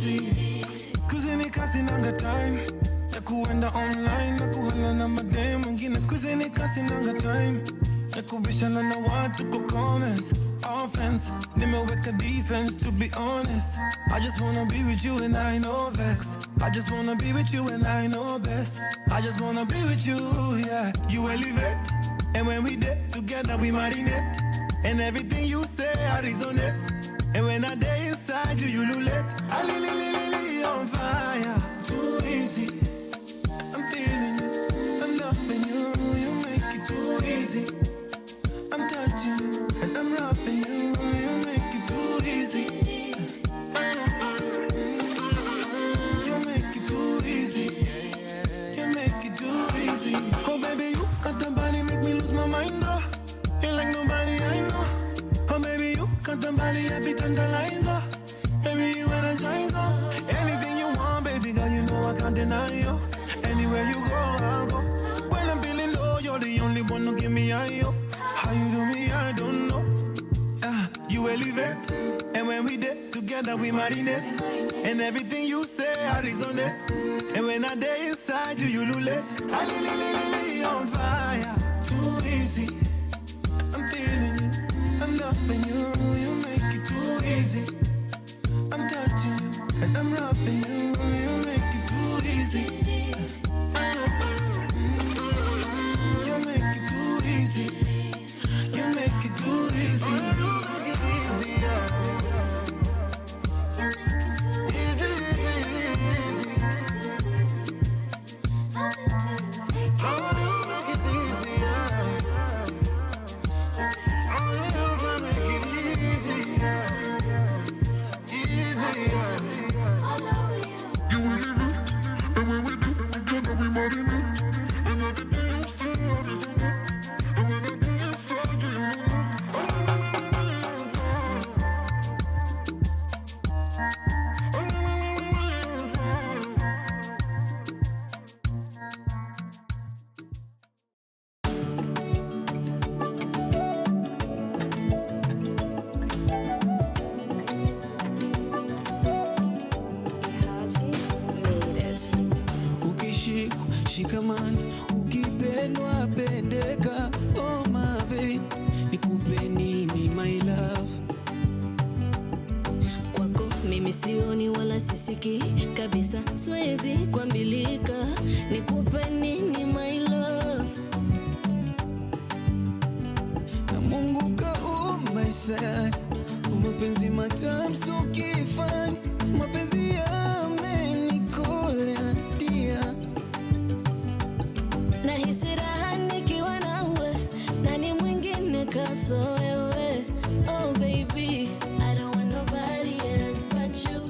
easy. Kuzini kasi nanga time ya kuenda online na kuhala na madem wengine. Kuzini kasi nanga time ya kubishana na watu kwa comments. Offense, nimeweka defense to be honest. I just wanna be with you and I know vex. I just wanna be with you and I know best. I just wanna be with you, yeah. You elevate, and when we did together we marinate. And everything you say I resonate. And when I day inside you, you lulate. I li on fire, too easy. I'm feeling you, I'm loving you. You make it too easy. I'm touching you and I'm rubbing you. You make it too easy. You make it too easy. You make it too easy. Oh baby, you got the body, make me lose my mind, oh. You like nobody I know. Oh baby, you got the body, every tantalizer. Baby, you energize, oh. Anything you want, baby girl, you know I can't deny you. Anywhere you go, I'll go. When I'm feeling low, you're the only one who give me high, yo. How you do me, I don't know. You elevate, and when we did together, we marinate. And everything you say, I resonate. And when I day inside you, you lulate. I li on fire, too easy. I'm feeling you, I'm loving you. You make it too easy. I'm touching you, and I'm rubbing you. You make it too easy. You make it too easy. You make it too easy. Shikamani, ukipendwa pendeka. Oh my babe, nikupe nini my love? Kwako mimi sioni wala sisiki kabisa, siwezi kuambilika. Nikupe nini my love? Na Mungu kaumba sana, mapenzi matamu so kifani. Mapenzi yamenikola dia. Nahisi raha nikiwa nawe, nani mwingine kaso wewe? Oh baby, I don't want nobody else but you.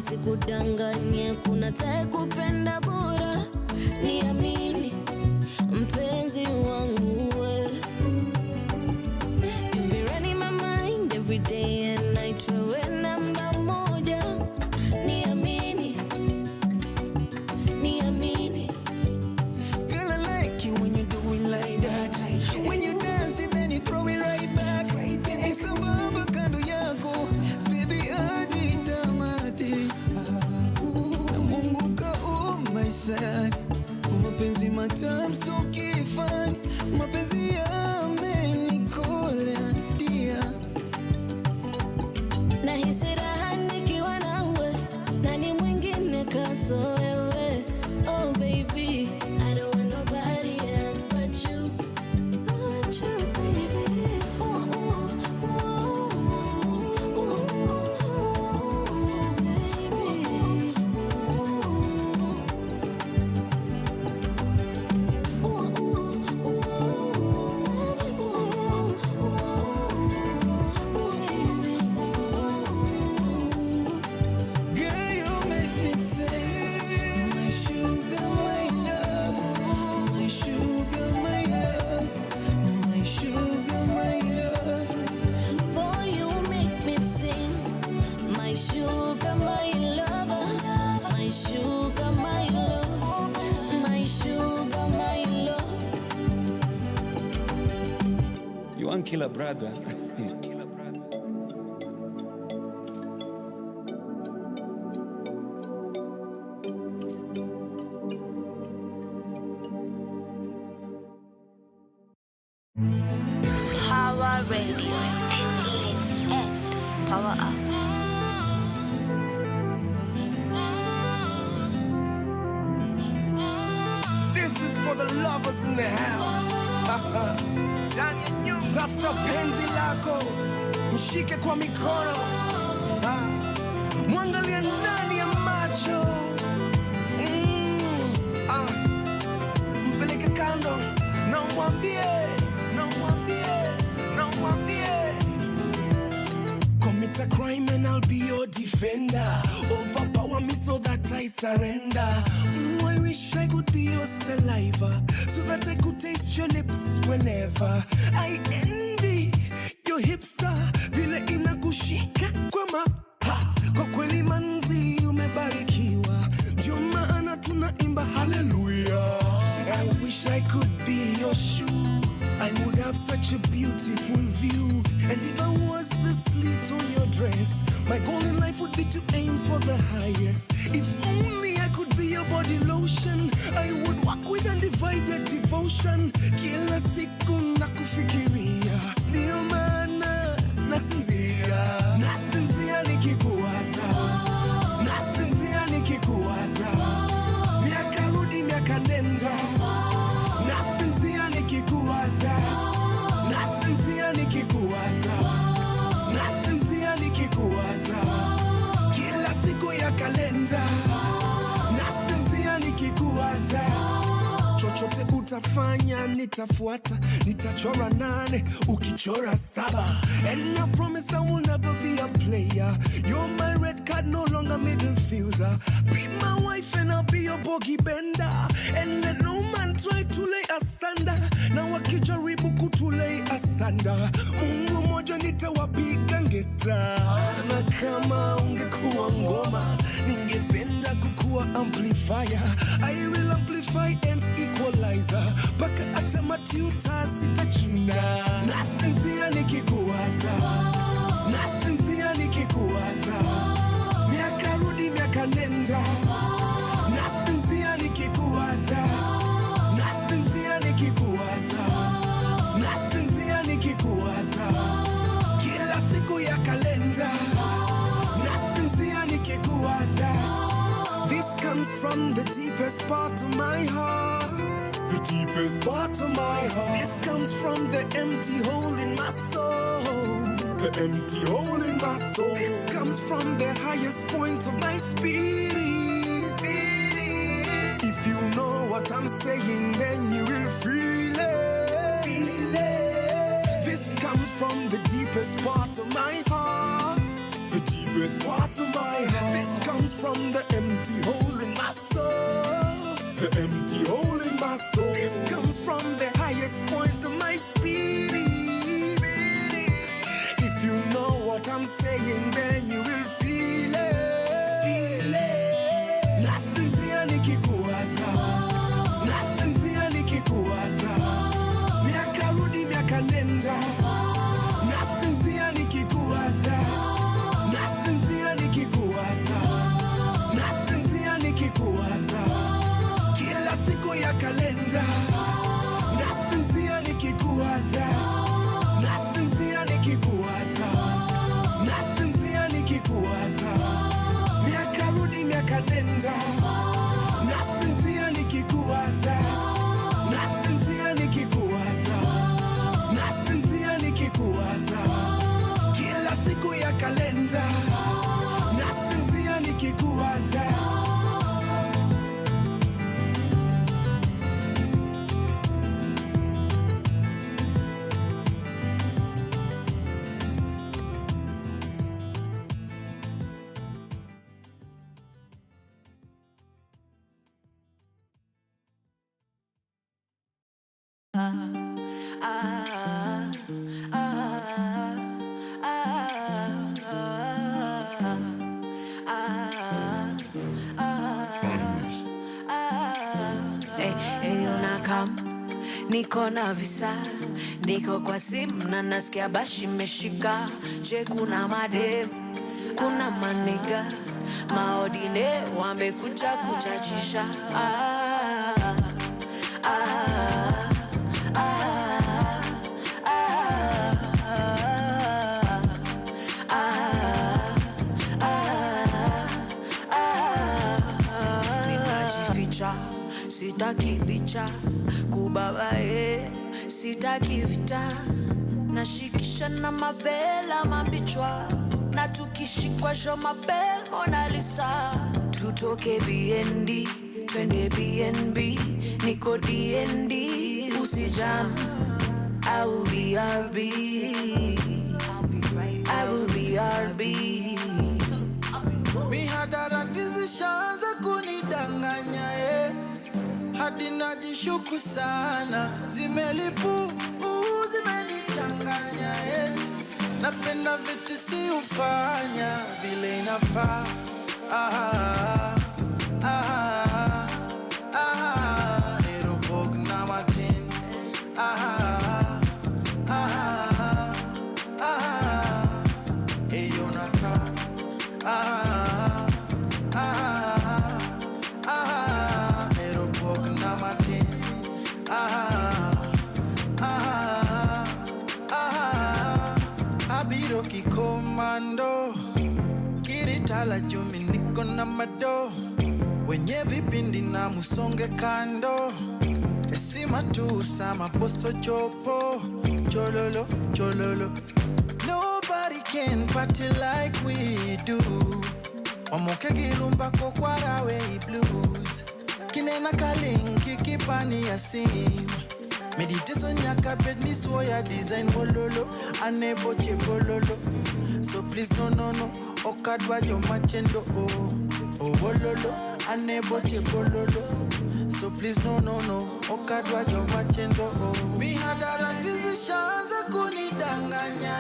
Wasikudanganye, kuna tae kupenda bora. Niamini mpenzi wangu we. You be running my mind every day and night. Wewe namba moja. Niamini, niamini. Girl, I like you when you do it like that. When you dance it then you throw it right back. Isababa kando yako, baby ajitamati. Na Mungu kaumba sana, mapenzi matamu so kifani. Mapenzi yamenikola dia. Nahisi raha nikiwa nawe, nani mwingine kaso wewe? One killer brother. Pawa Radio. Pawa up. This is for the lovers in the house. Tafuta penzi lako, mshike kwa mikono, mwangalie ndani ya macho, mpeleke kando na umwambie commit a crime and I'll be your defender. Overpower me so that I surrender. I wish I could be your saliva, so that I could taste your lips whenever. I envy your hipster, vile inakushika kwa kwa kweli manzi umebarikiwa, ndio maana tunaimba hallelujah. I wish I could be your shoe, I would have such a beautiful view. And if I was the slit on your dress, my goal in life would be to aim for the highest. If only I could be your body lotion, I would walk with undivided devotion. Kila siku nakufikiria, ndio maana nasinzia nikikuwaza, nasinzia nikikuwaza. Miaka rudi miaka nenda, nasinzia nikikuwaza, nasinzia nikikuwaza, nasinzia nikikuwaza. Kila siku ya kalenda, nasinzia nikikuwaza. Chochote utafanya nitafuata, nitachora 8 ukichora 7. And I promise I will never be a player. You're my red card, no longer middle fielder. Be my wife and I'll be your bogey bender. And let no man try to lay asunder. Na wakijaribu kutulay asanda, Mungu moja nitawapiga ngeta. Na kama ungekuwa ngoma, ningependa kukuwa amplifier. I will amplify and equalizer, paka hata matiuta sitachuna. Nasinzia nikikuwaza, nasinzia nikikuwaza. Miaka rudi miaka nenda, nasinzia nikikuwaza, nasinzia nikikuwaza, nasinzia nikikuwaza. Kila siku ya kalenda, nasinzia nikikuwaza. This comes from the deepest part of my heart, the deepest part of my heart. This comes from the empty hole in my soul, the empty hole in my soul. This comes from the highest point of my spirit. If you know what I'm saying, then you will feel it. Feel it. This comes from the deepest part of my heart, the deepest part of my heart. This comes from the empty hole in my soul, the empty hole in my soul. This comes from the highest point of my spirit. If you know what I'm saying, then you will feel it. Feel it. Nasinzia nikikuwaza, nasinzia nikikuwaza. Miaka rudi miaka nenda, nasinzia nikikuwaza, nasinzia nikikuwaza, nasinzia nikikuwaza. Kila siku ya kalenda, nasinzia nikikuwaza, nasinzia nikikuwaza, nasinzia nikikuwaza. Miaka rudi miaka nenda, nasinzia nikikuwaza, nasinzia nikikuwaza, nasinzia nikikuwaza. Kila siku ya kalenda, nasinzia nikikuwaza. niko na visa, niko kwa simu na nasikia bashi meshika. Je, kuna madem, kuna maniga, maodine wamekuja kuchachisha. Sitaki picha kubabae, sitaki vita, nashikisha na mavela mabichwa, na tukishikwa jo mabel Mona Lisa. Tutoke BND, twende BNB, niko DND, usijam, I will be RB, I will be RB. Mihadarati zishaanza kunidanganya hadi najishuku sana, zimelipu zimenichanganya napenda vitu si ufanya vile inafaa. Erupog na matin eyonaka Abiro kikomando, kiritala jumi niko na mado, wenye vipindi na musonge kando, esima tu sama boso chopo, chololo, chololo. Nobody can party like we do. Omoke girumba kokwarawe blues, kinena kalinki kipani ya sim. Meditation yaka bed ni soya design bololo, anebo bololo. So please no, okadwa jo machendo bololo, anebo bololo. So please no, okadwa jo machendo Mihadara zishaanza kunidanganya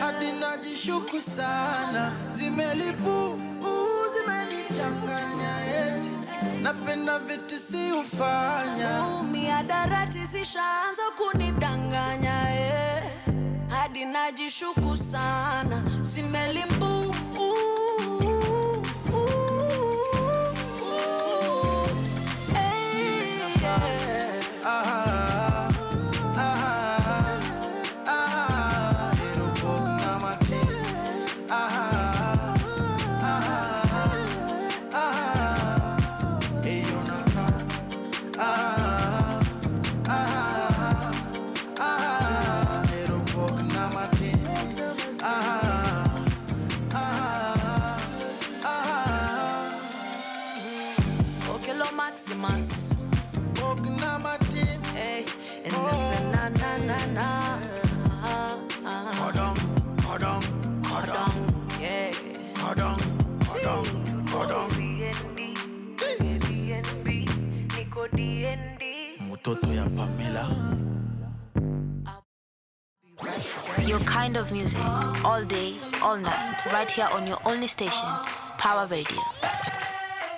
hadi najishuku sana, zimelipu zimenichanganya napenda vitu si ufanya. Mihadarati zishaanza kunidanganya hadi najishuku sana, zimelimbu Your kind of music, all day, all night, right here on your only station, Power Radio.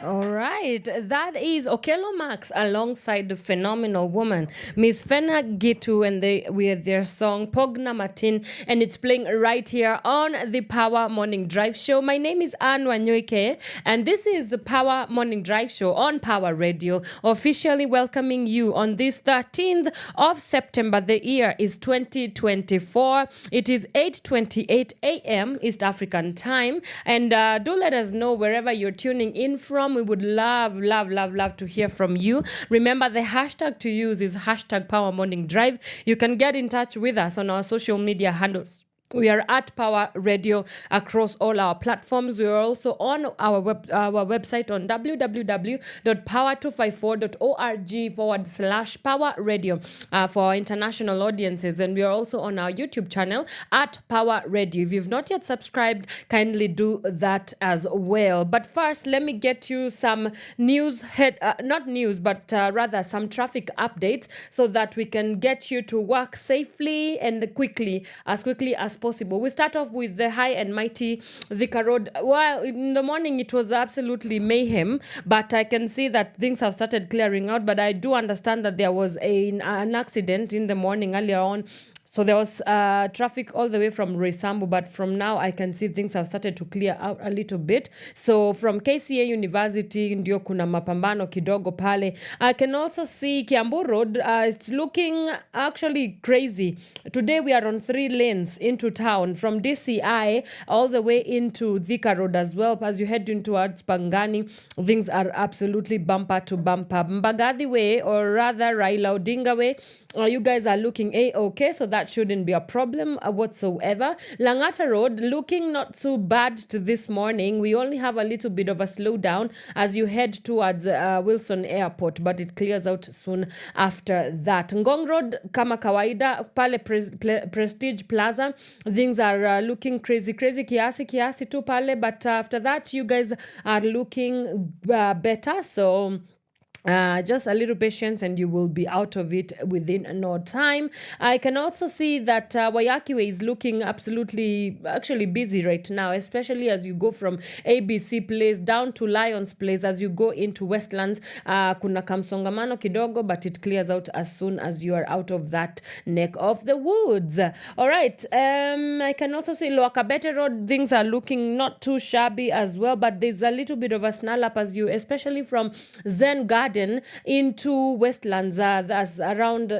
All right, that is Okello Max alongside the phenomenal woman, Miss Fena Gitu, and with their song Pogna Martin, and it's playing right here on the Power Morning Drive Show. My name is Wanyoike, and this is the Power Morning Drive Show on Power Radio, officially welcoming you on this 13th of September. The year is 2024. It is 8:28 a.m. East African time, and do let us know wherever you're tuning in from. We would love to hear from you. Remember, the hashtag to use is hashtag Power Morning Drive. You can get in touch with us on our social media handles. We are at Power Radio across all our platforms. We are also on our website on www.power254.org/Power Radio for our international audiences. And we are also on our YouTube channel at Power Radio. If you've not yet subscribed, kindly do that as well. But first, let me get you some news, rather some traffic updates so that we can get you to work safely and quickly as possible. We start off with the high and mighty Thika Road. Well, in the morning it was absolutely mayhem, but I can see that things have started clearing out. But I do understand that there was an accident in the morning earlier on. So there was traffic all the way from Roysambu, but from now I can see things have started to clear out a little bit. So from KCA University, ndio kuna mapambano kidogo pale. I can also see Kiambu Road. It's looking actually crazy. Today we are on 3 lanes into town from DCI all the way into Thika Road as well. As you head in towards Pangani, things are absolutely bumper to bumper. Mbagathi Way, or rather Raila Odinga Way, you guys are looking A-okay, so that shouldn't be a problem whatsoever. Langata Road looking not too bad to this morning. We only have a little bit of a slowdown as you head towards Wilson Airport, but it clears out soon after that. Ngong Road kama kawaida pale Prestige Plaza, things are looking crazy kiasi tu pale, but after that you guys are looking better, so just a little patience and you will be out of it within no time. I can also see that Wanyoike Way is looking actually busy right now, especially as you go from ABC Place down to Lions Place. As you go into Westlands, kuna kamsongamano kidogo, but it clears out as soon as you are out of that neck of the woods. All right. I can also see Lower Kabete Road. Things are looking not too shabby as well, but there's a little bit of a snarl up as you, especially from Zen Garden into Westlands, that's around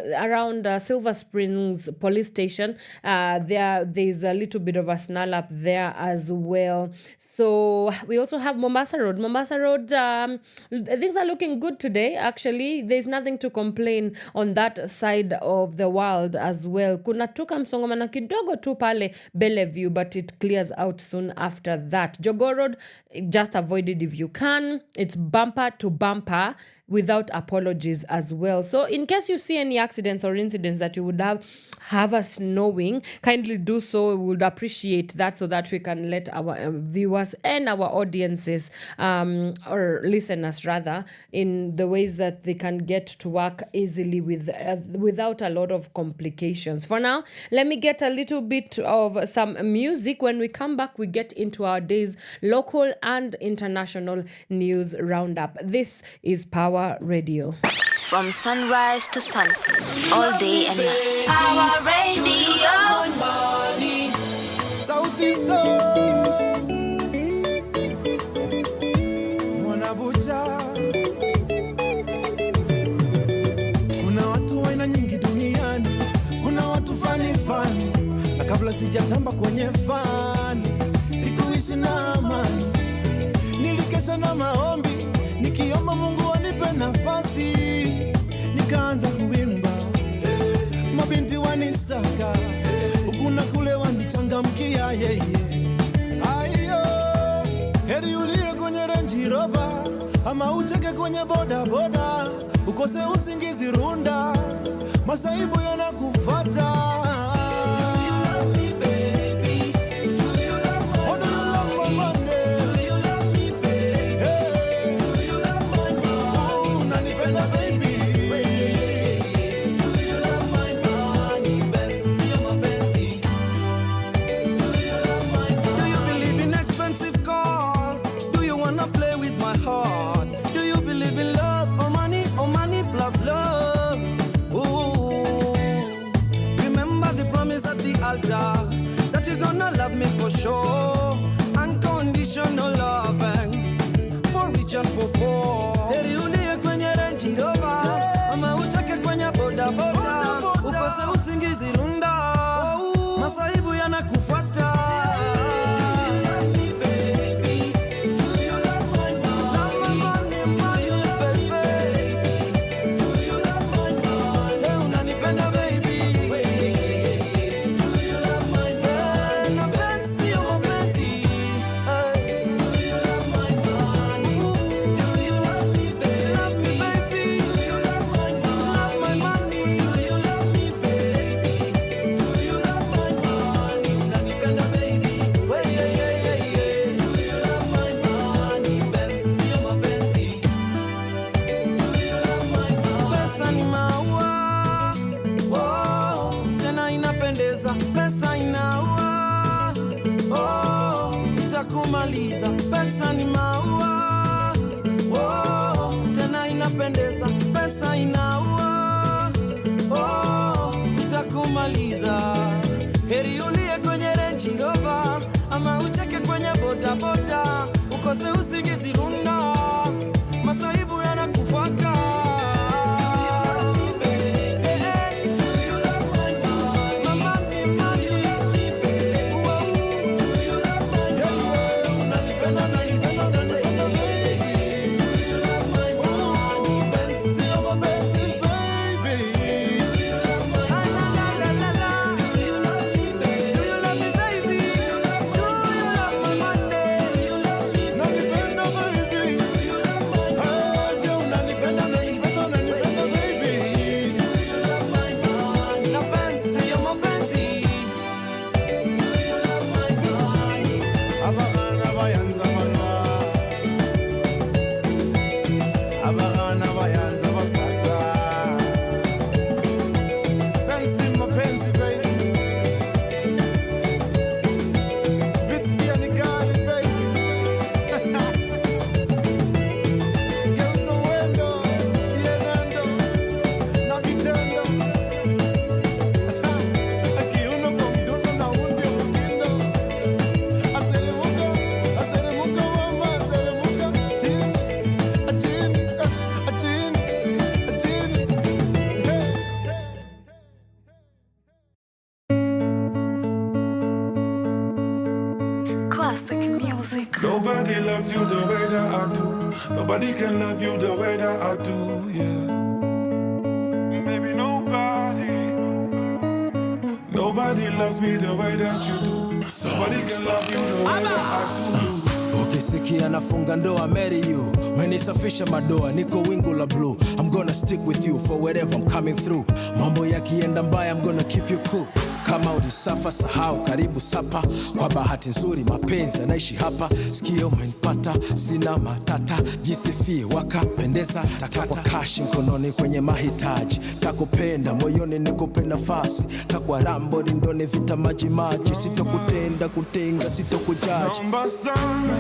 Silver Springs Police Station. There's a little bit of a snarl up there as well. So we also have Mombasa Road. Things are looking good today. Actually, there's nothing to complain on that side of the world as well. Kuna tuka msongamano kidogo tu pale Bellevue, but it clears out soon after that. Jogoo Road, just avoid it if you can. It's bumper to bumper without apologies as well. So in case you see any accidents or incidents that you would have us knowing, kindly do so. We would appreciate that so that we can let our viewers and our audiences or listeners rather, in the ways that they can get to work easily without a lot of complications. For now, let me get a little bit of some music. When we come back, we get into our day's local and international news roundup. This is Pawa Radio. From sunrise to sunset, all day and night. Power Radio. Sauti Sol Mwanabuja. Kuna watu waina nyingi duniani, kuna watu fani, na kabla sijatamba kwenye fani, sikuishi na amani. Nilikesha na maombi, nikiomba Mungu anipe nafasi, nikaanza kuimba, mabinti wanisaka, huku na kule wanichangamkia yeye. Ayo, heri ulie kwenye Range Rover, ama ucheke kwenye boda boda, ukose usingizi runda, masaibu yanakufuata. That you're gonna love me for sure, unconditional loving, for rich and for poor. Heri ulie kwenye Range Rover, ama ucheke kwenye boda boda, ukose usingizi runda, masaibu yanakufuata. loves you the way that I do. Nobody can love you the way that I do, yeah. Baby, nobody loves me the way that you do. Nobody can love you the way that I do. Ukisikia nafunga ndoa, marry you. Menisafisha madoa, niko wingu la blue. I'm gonna stick with you for wherever I'm coming through. Mambo yakienda mbaya, I'm gonna keep you cool. Kama ulisafa sahau, karibu sapa. Kwa bahati nzuri mapenzi yanaishi hapa. Sikio umenipata, sina matata. Jisifie wakapendeza, takwa cash mkononi kwenye mahitaji. Takupenda moyoni nikupe nafasi. Takwa rambo rindoni vita maji maji. Sitokutenda kutenga, sitokujaji. Naomba sana,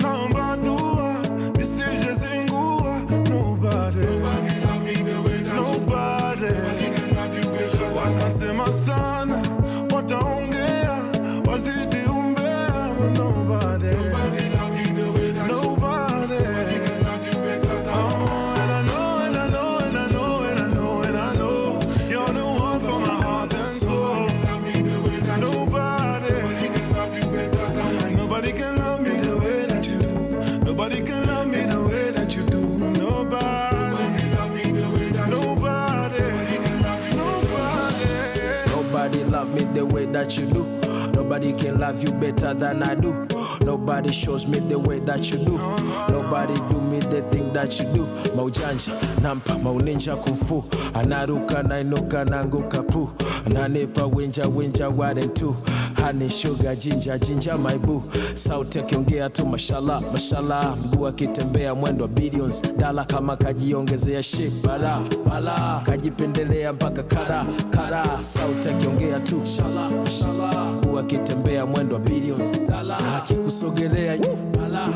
naomba dua, nisije zingua. Nobody watasema sana, wataongea, wazidi umbea. But nobody. Oh, and I know you're the one for my heart and soul. Nobody can love me the way that you do. Nobody can love me the way that you do. Nobody love me the way that you do. Nobody can love you better than I do. Nobody shows me the way that you do. Nobody do me the thing that you do. Maujanja, nampa, mauninja kumfu. Anaruka, nainuka, nanguka pu. Nanipa, winja, warren tu. Honey, sugar, ginger, my boo. Sauti akiongea tu mashallah. Mguu akitembea mwendo billions. Dala kama kajiongezea shape. Bala, kajipendelea mpaka kara. Sauti akiongea tu mashallah. Mguu akitembea mwendo billions. Dala akikusogelea bala.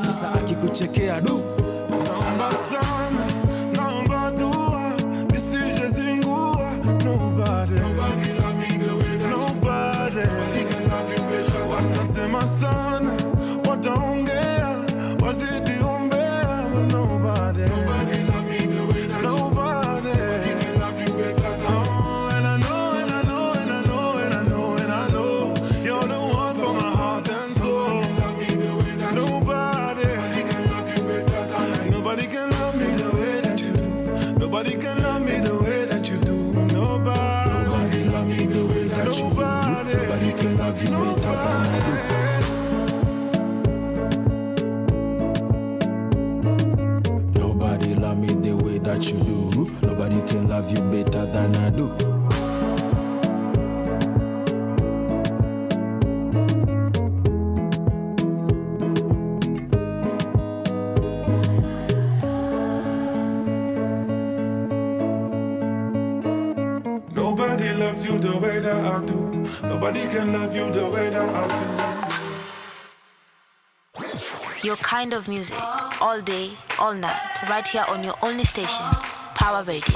Sasa akikuchekea du. Naomba sana, naomba dua, nisije zingua. Nobody watasema sana, wataongea, wazidi umbea. But nobody. Oh, and I know you're the one for my heart and soul. Nobody can love me the way that you do. Nobody can love me the way that you do. Nobody love me the way that you do. Nobody can love you better than I do. Nobody love me the way that you do. Nobody can love you better than I do. Nobody loves you the way that I do. Nobody can love you the way that I do. Your kind of music, all day, all night, right here on your only station, Power Radio.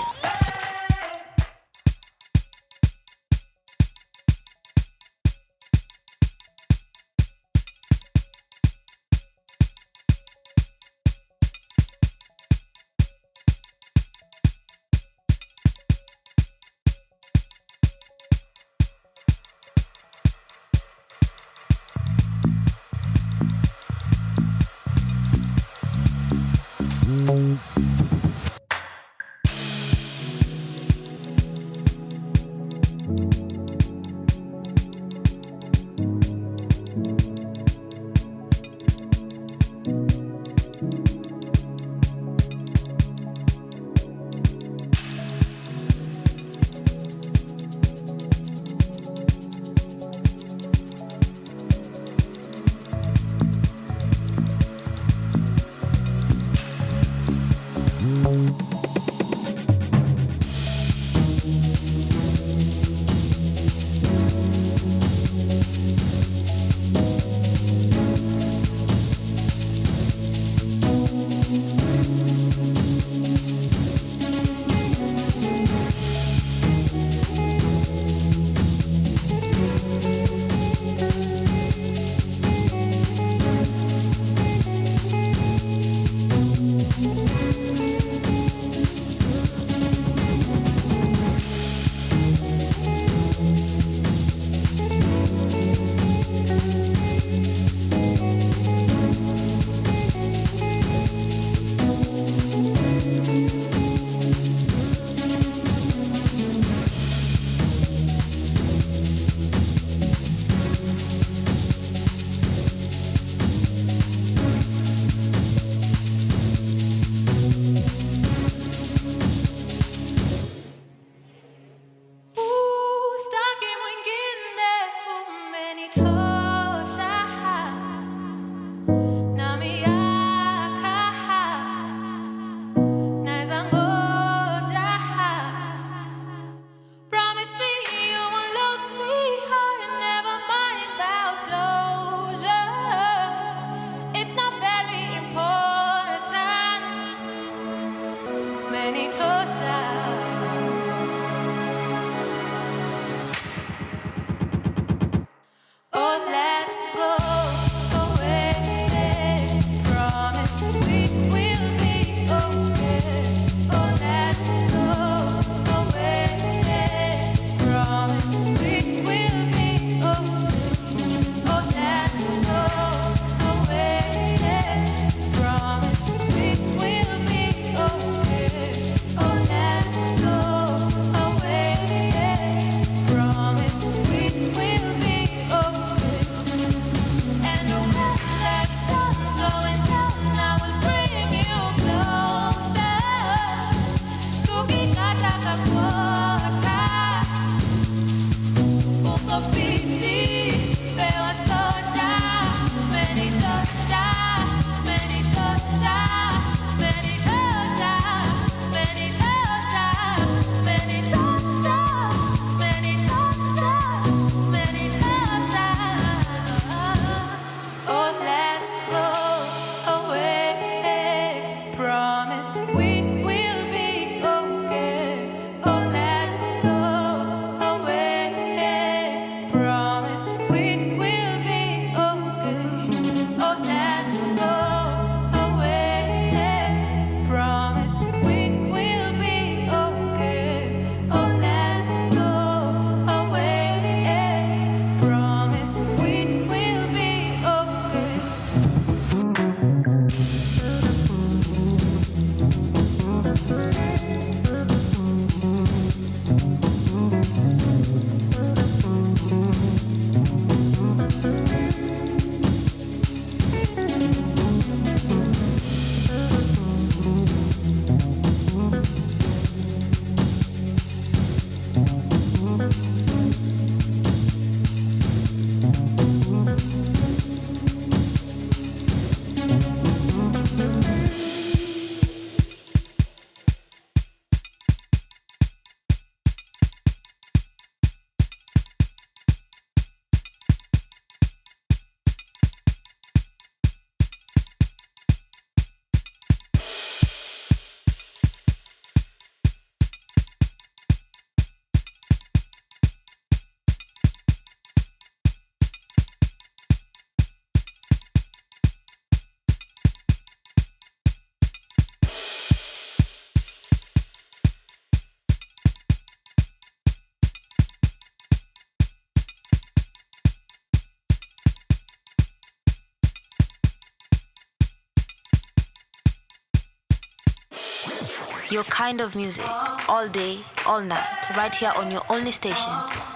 Your kind of music, all day, all night, right here on your only station,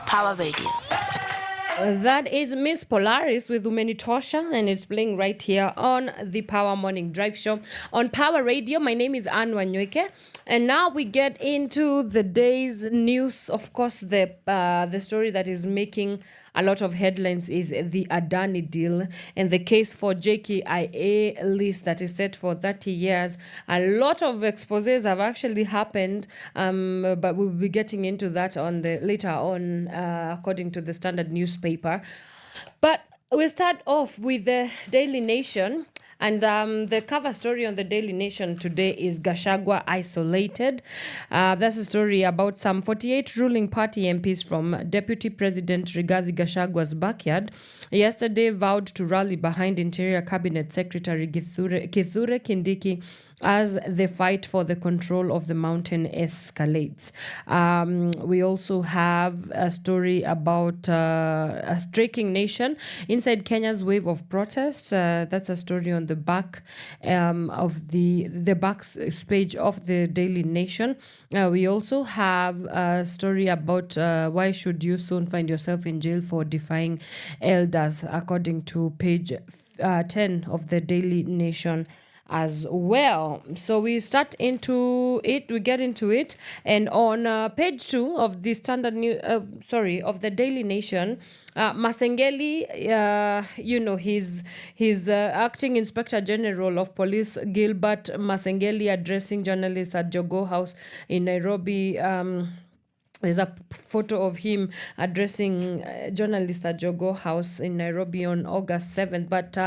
Power Radio. That is Miss Polaris with Umeni Tosha, and it's playing right here on the Power Morning Drive Show on Power Radio. My name is Wanyoike, and now we get into the day's news. Of course, the story that is making a lot of headlines is the Adani deal and the case for JKIA list that is set for 30 years. A lot of exposés have actually happened, but we'll be getting into that later on, according to the Standard newspaper. But we'll start off with the Daily Nation. And the cover story on the Daily Nation today is Gachagua isolated. That's a story about some 48 ruling party MPs from Deputy President Rigathi Gachagua's backyard yesterday vowed to rally behind Interior Cabinet Secretary Kithure Kindiki as the fight for the control of the mountain escalates. We also have a story about a striking nation inside Kenya's wave of protests. That's a story on the back of the back page of the Daily Nation. We also have a story about why should you soon find yourself in jail for defying elders, according to page 10 of the Daily Nation as well. So we get into it, and on page 2 of the of the Daily Nation, Masengeli, he's acting Inspector General of Police Gilbert Masengeli addressing journalists at Jogoo House in Nairobi. There's a photo of him addressing journalists at Jogoo House in Nairobi on August 7th. But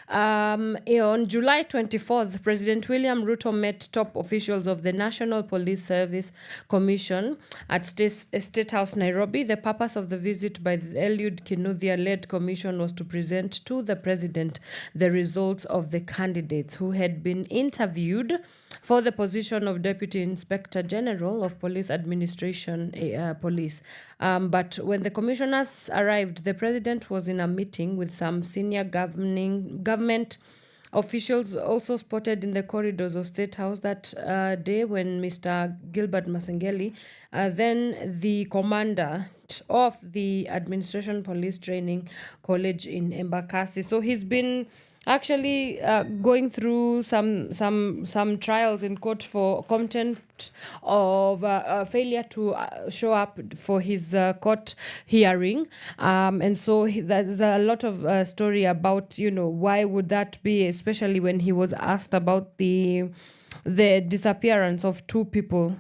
on July 24th, President William Ruto met top officials of the National Police Service Commission at State House, Nairobi. The purpose of the visit by the Eliud Kinuthia-led commission was to present to the president the results of the candidates who had been interviewed for the position of Deputy Inspector General of Police Administration, Police. But when the commissioners arrived, the president was in a meeting with some senior government officials also spotted in the corridors of State House that day when Mr. Gilbert Masengeli, then the commander of the Administration Police Training College in Embakasi. So he's been actually going through some trials in court for contempt of failure to show up for his court hearing, and so there's a lot of story about why would that be, especially when he was asked about the disappearance of two people,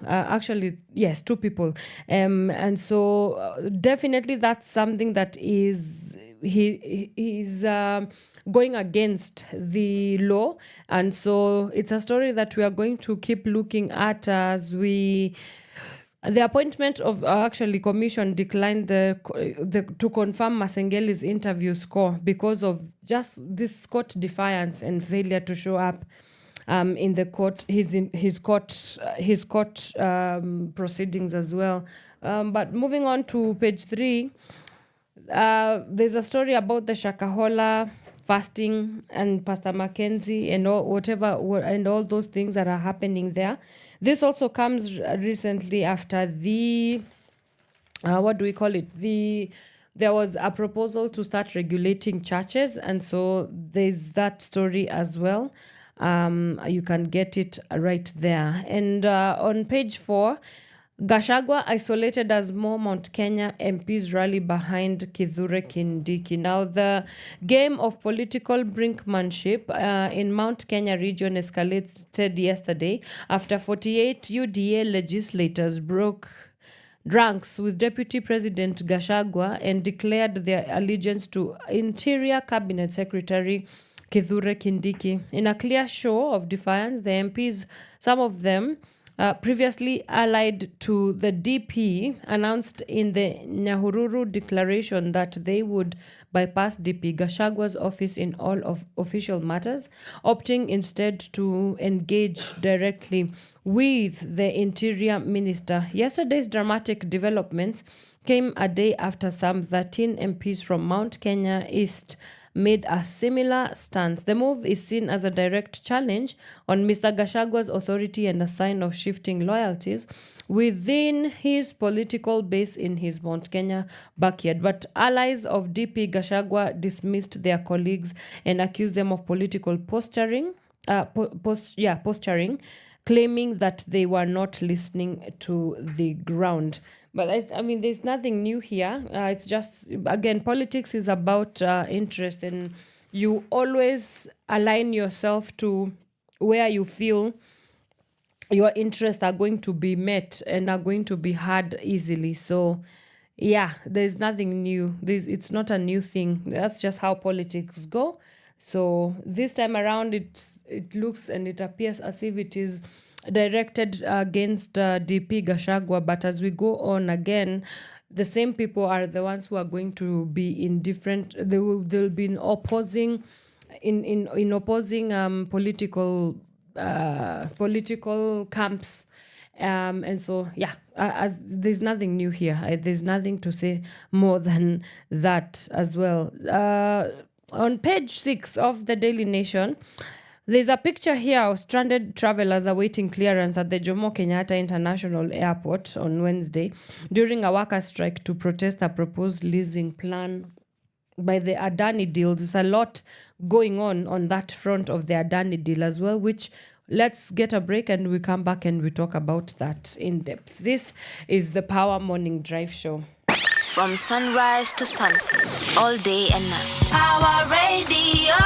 two people, and so definitely that's something that is he's going against the law, and so it's a story that we are going to keep looking at as the appointment of commission declined to confirm Masengeli's interview score because of just this court defiance and failure to show up in the court, his court proceedings as well. But moving on to page 3, there's a story about the Shakahola fasting and Pastor Mackenzie and all those things that are happening there. This also comes recently after the there was a proposal to start regulating churches, and so there's that story as well. You can get it right there. And on page 4, Gachagua isolated as more Mount Kenya MPs rally behind Kithure Kindiki. Now, the game of political brinkmanship in Mount Kenya region escalated yesterday after 48 UDA legislators broke ranks with Deputy President Gachagua and declared their allegiance to Interior Cabinet Secretary Kithure Kindiki. In a clear show of defiance, the MPs, some of them previously allied to the DP, announced in the Nyahururu declaration that they would bypass DP Gachagua's office in all of official matters, opting instead to engage directly with the Interior Minister. Yesterday's dramatic developments came a day after some 13 MPs from Mount Kenya East made a similar stance. The move is seen as a direct challenge on Mr. Gachagwa's authority and a sign of shifting loyalties within his political base in his Mount Kenya backyard. But allies of DP Gachagua dismissed their colleagues and accused them of political posturing, claiming that they were not listening to the ground. But I mean, there's nothing new here. It's just, again, politics is about interest, and you always align yourself to where you feel your interests are going to be met and are going to be heard easily. So, yeah, there's nothing new. It's not a new thing. That's just how politics go. So this time around, it looks and it appears as if it is directed against DP Gachagua. But as we go on again, the same people are the ones who are going to be in different. They'll be in opposing political camps. And so, yeah, as there's nothing new here. There's nothing to say more than that as well. On page 6 of the Daily Nation, there's a picture here of stranded travelers awaiting clearance at the Jomo Kenyatta International Airport on Wednesday during a worker strike to protest a proposed leasing plan by the Adani deal. There's a lot going on that front of the Adani deal as well, which let's get a break and we come back and we talk about that in depth. This is the Power Morning Drive Show. From sunrise to sunset, all day and night. Power Radio.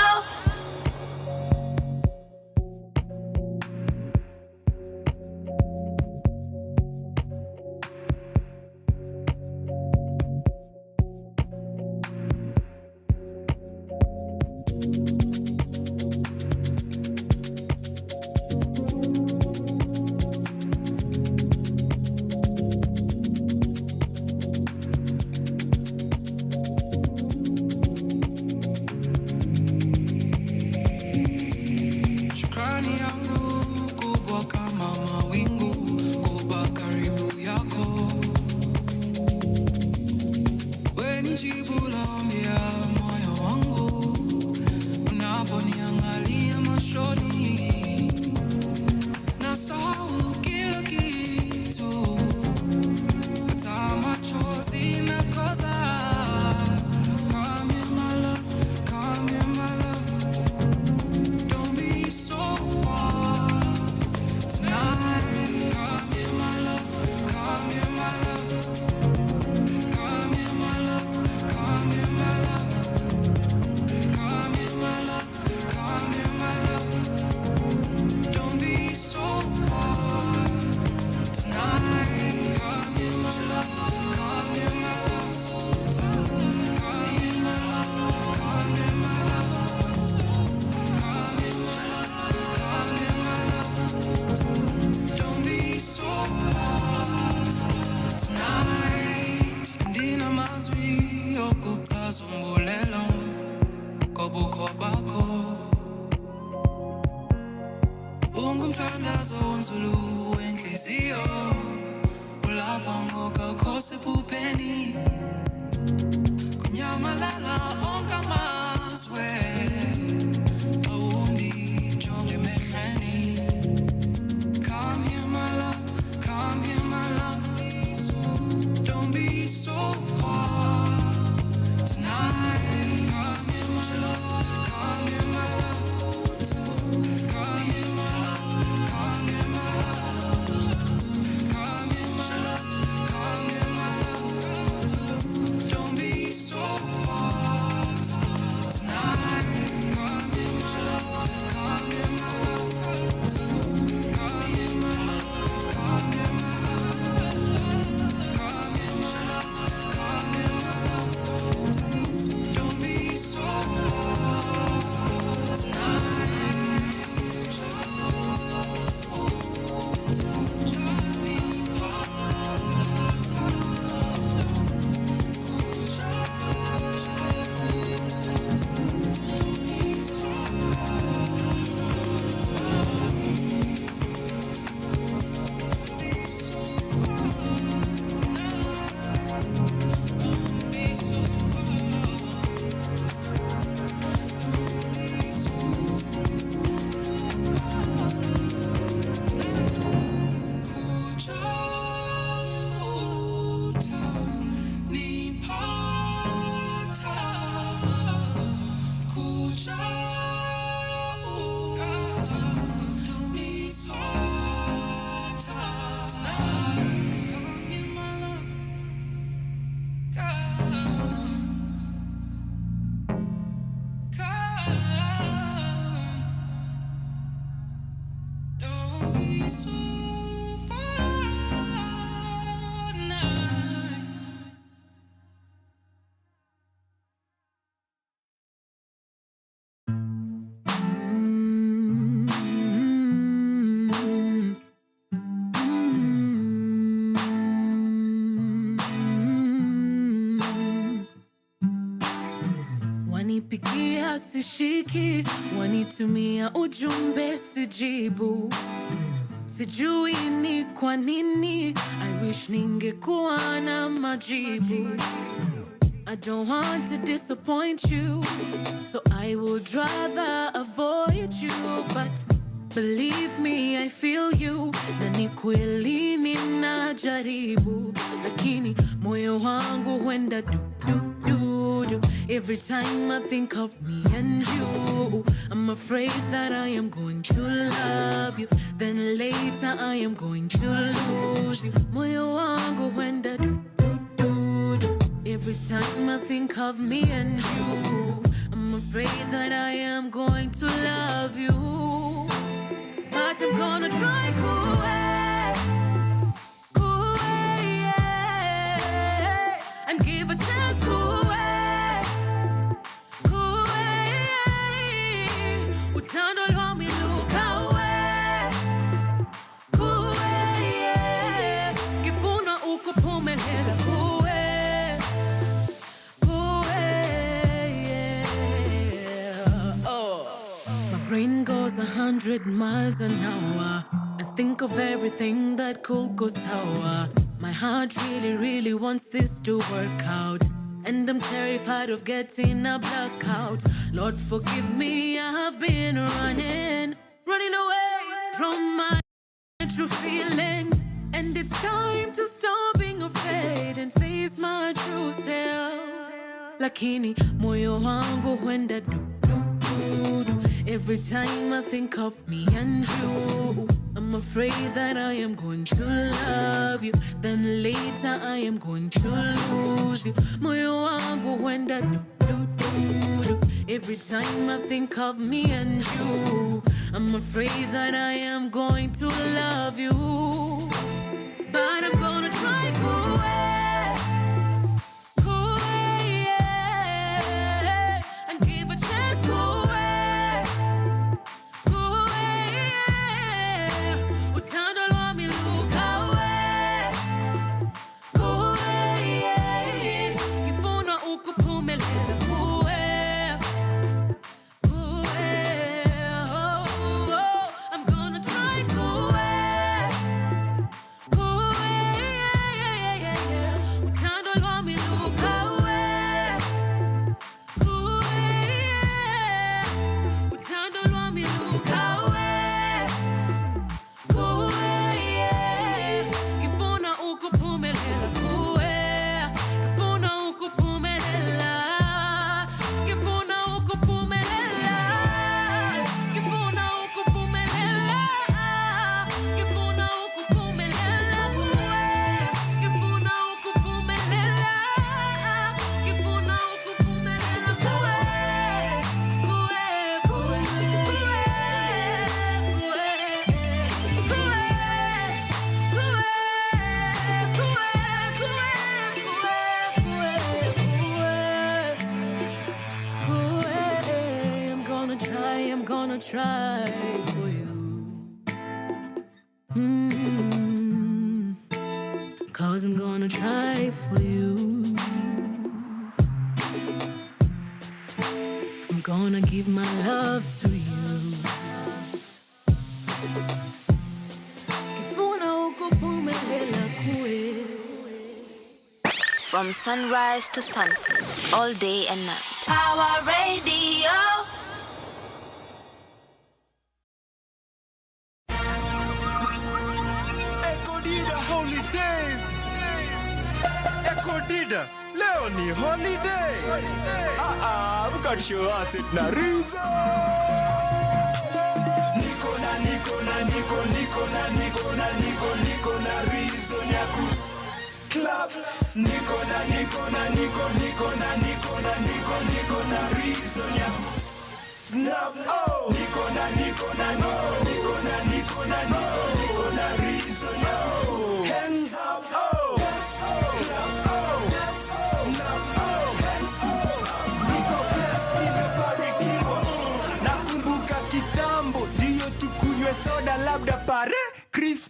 Wanipigia sishiki, wanitumia ujumbe sijibu. Sijui ni kwa nini, I wish ningekuwa na majibu. I don't want to disappoint you, so I would rather avoid you. But believe me, I feel you, na ni kweli ninajaribu. Lakini moyo wangu huenda du every time I think of me and you. I'm afraid that I am going to love you, then later I am going to lose you. Moyo wangu huenda du every time I think of me and you. I'm afraid that I am going to love you, but I'm gonna try and give a chance Utano lwa miluka Kifuna ukupumelela My brain goes 100 miles an hour. I think of everything that could go sour. My heart really wants this to work out, and I'm terrified of getting a blackout. Lord, forgive me, I have been running away from my true feelings. And it's time to stop being afraid and face my true self. Lakini moyo wangu huenda du every time I think of me and you. I'm afraid that I am going to love you, then later I am going to lose you. Moyo wangu huenda du every time I think of me and you. I'm afraid that I am going to love you, but I'm gonna try and give a chance Utano lwa miluka Kifuna ukupumelela I'm gonna try Utano lwa miluka Utano lwa miluka Kifuna ukupumelela Kifuna ukupumelela Kifuna ukupumelela Kifuna ukupumelela Kifuna ukupumelela Kifuna ukupumelela Kifuna ukupumelela I'm gonna try for you. 'Cause I'm gonna try for you. I'm gonna give my love to you. From sunrise to sunset, all day and night. Power Radio. Dida, leo ni holiday. We got show us it na reason. Niko na reason ya ku club. Niko na reason ya snap. Oh, niko na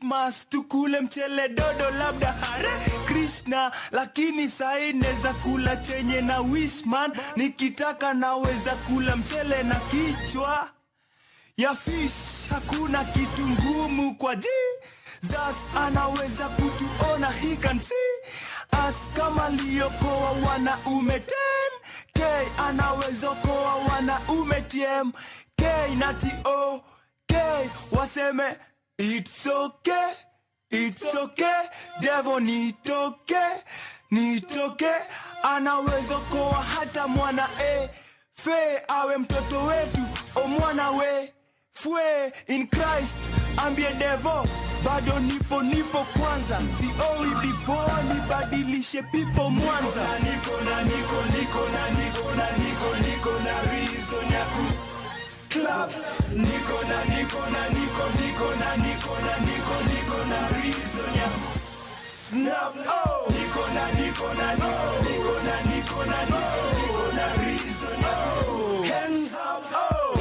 Christmas tukule mchele dodo labda Hare Krishna, lakini sai neza kula chenye na wishman, nikitaka naweza kula mchele na kichwa ya fish. Hakuna kitu ngumu kwa Jesus, anaweza kutuona, he can see us. Kama liokoa wanaume 10K, anaweza koa wanaume TMK na TOK. Waseme it's okay, it's okay, devil nitoke, anaweza koa hata mwana fe awe mtoto wetu o mwana we fue in Christ. Ambie devil bado nipo kwanza, sioi before nibadilishe people Mwanza. Niko na reason ya ku club. Niko na reason ya snap. Oh, niko na reason ya hands up. Oh,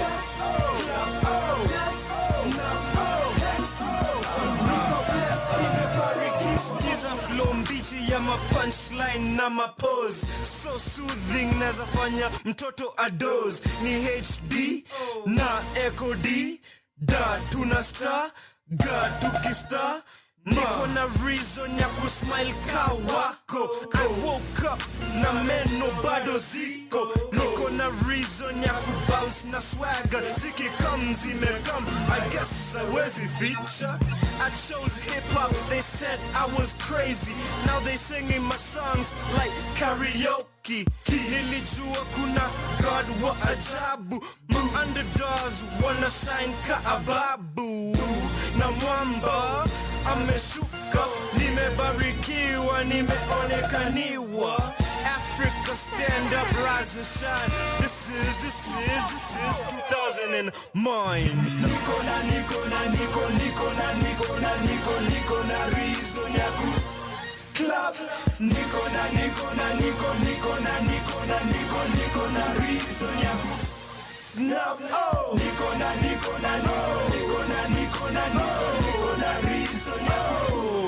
flow mbichi ya punchline na pose, so soothing nazafanya mtoto adoze. Ni HD na Echo D da tuna star ga tukistar. Niko na reason ya kusmile ka wako. I woke up na meno bado ziko. Niko na reason ya kubounce na swagger. Ziki comes imekam, I guess I was a feature. I chose hip-hop, they said I was crazy. Now they singing my songs like karaoke. Nilijua kuna God wa ajabu. My underdogs wanna shine ka ababu. Na mwamba ameshuka, nimebarikiwa, nimeonekaniwa. Africa stand up, rise and shine. This is 2009. Niko na reason ya ku club. Niko na reason ya snap. Oh, niko na reason ya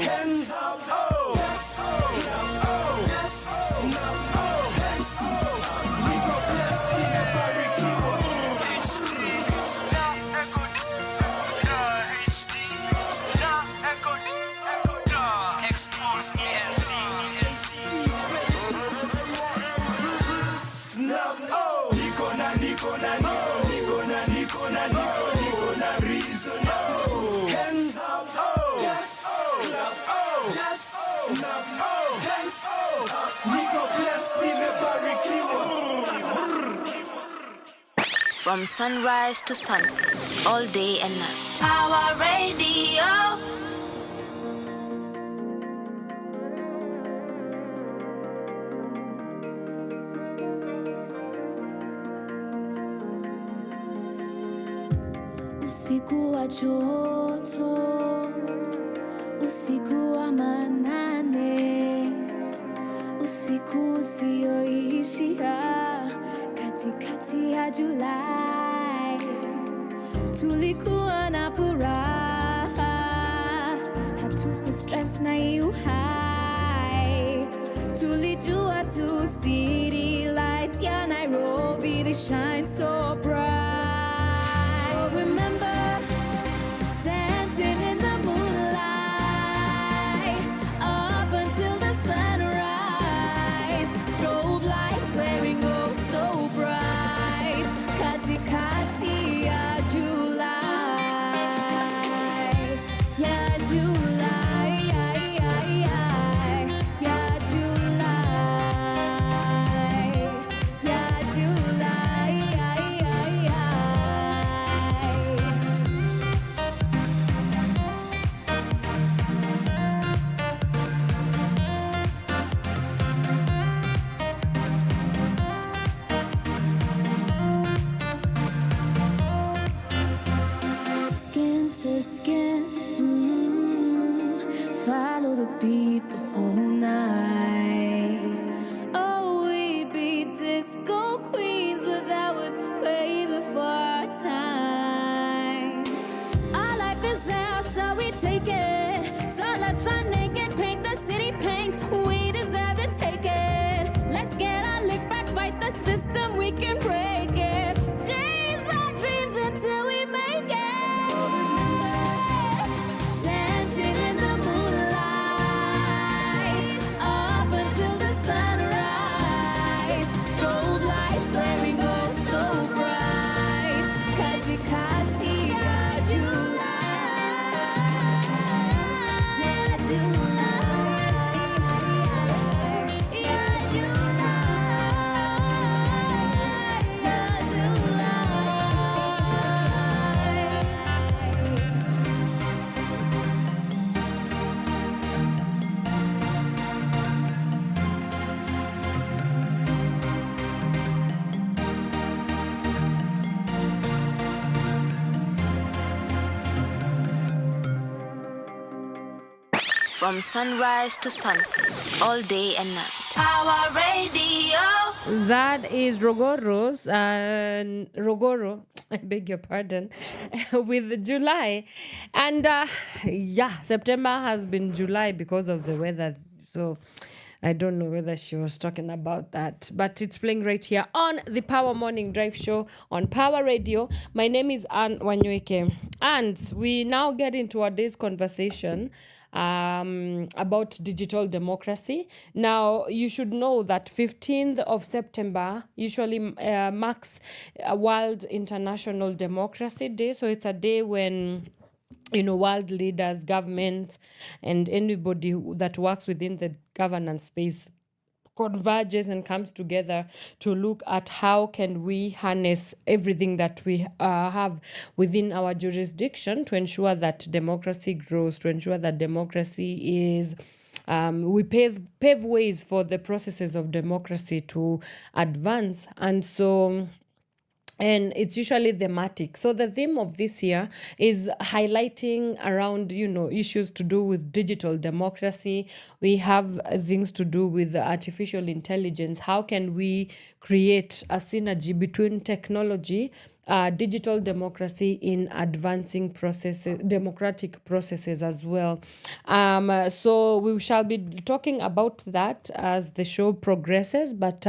hands up. Oh, niko blessed, nimebarikiwa. HD na Echo D da HD na Echo D da expose ENT snap. Oh, niko na reason ya hands up. Oh, clap. Oh, snap. Oh, hands up. Niko blessed, nimebarikiwa. From sunrise to sunset, all day and night. Power Radio. Usiku wa joto, usiku wa manane, usiku usioishia, katikati ya Julai. Tulikuwa na furaha, hatuku stress na uhai. Tulijua tu city lights ya Nairobi, they shine so bright. Remember dancing in the moonlight up until the sunrise. Strobe lights glaring oh so bright. Katikati ya July, ya July, ya July, ya July. Skin to skin, follow the beat the whole night. Oh, we'd be disco queens, but that was way before our time. Our life is now, so we take it. make it. Let's get our lick back, fight the system, we can break it. Chase our dreams until we make it. Dancing in the moonlight, up until the sunrise. Strobe lights flaring, glow so bright. Katikati ya July, ya July, ya From sunrise to sunset, all day and night. Power Radio. That is Rogoro, I beg your pardon, with July. And September has been July because of the weather. So I don't know whether she was talking about that, but it's playing right here on the Power Morning Drive Show on Power Radio. My name is Wanyoike, and we now get into our day's conversation about digital democracy. Now, you should know that 15th of September usually marks a World International Democracy Day. So it's a day when world leaders, governments, and anybody that works within the governance space converges and comes together to look at how can we harness everything that we have within our jurisdiction to ensure that democracy grows, to ensure that democracy is we pave ways for the processes of democracy to advance. And it's usually thematic. So the theme of this year is highlighting around, issues to do with digital democracy. We have things to do with artificial intelligence. How can we create a synergy between technology, digital democracy in advancing democratic processes as well. So we shall be talking about that as the show progresses. But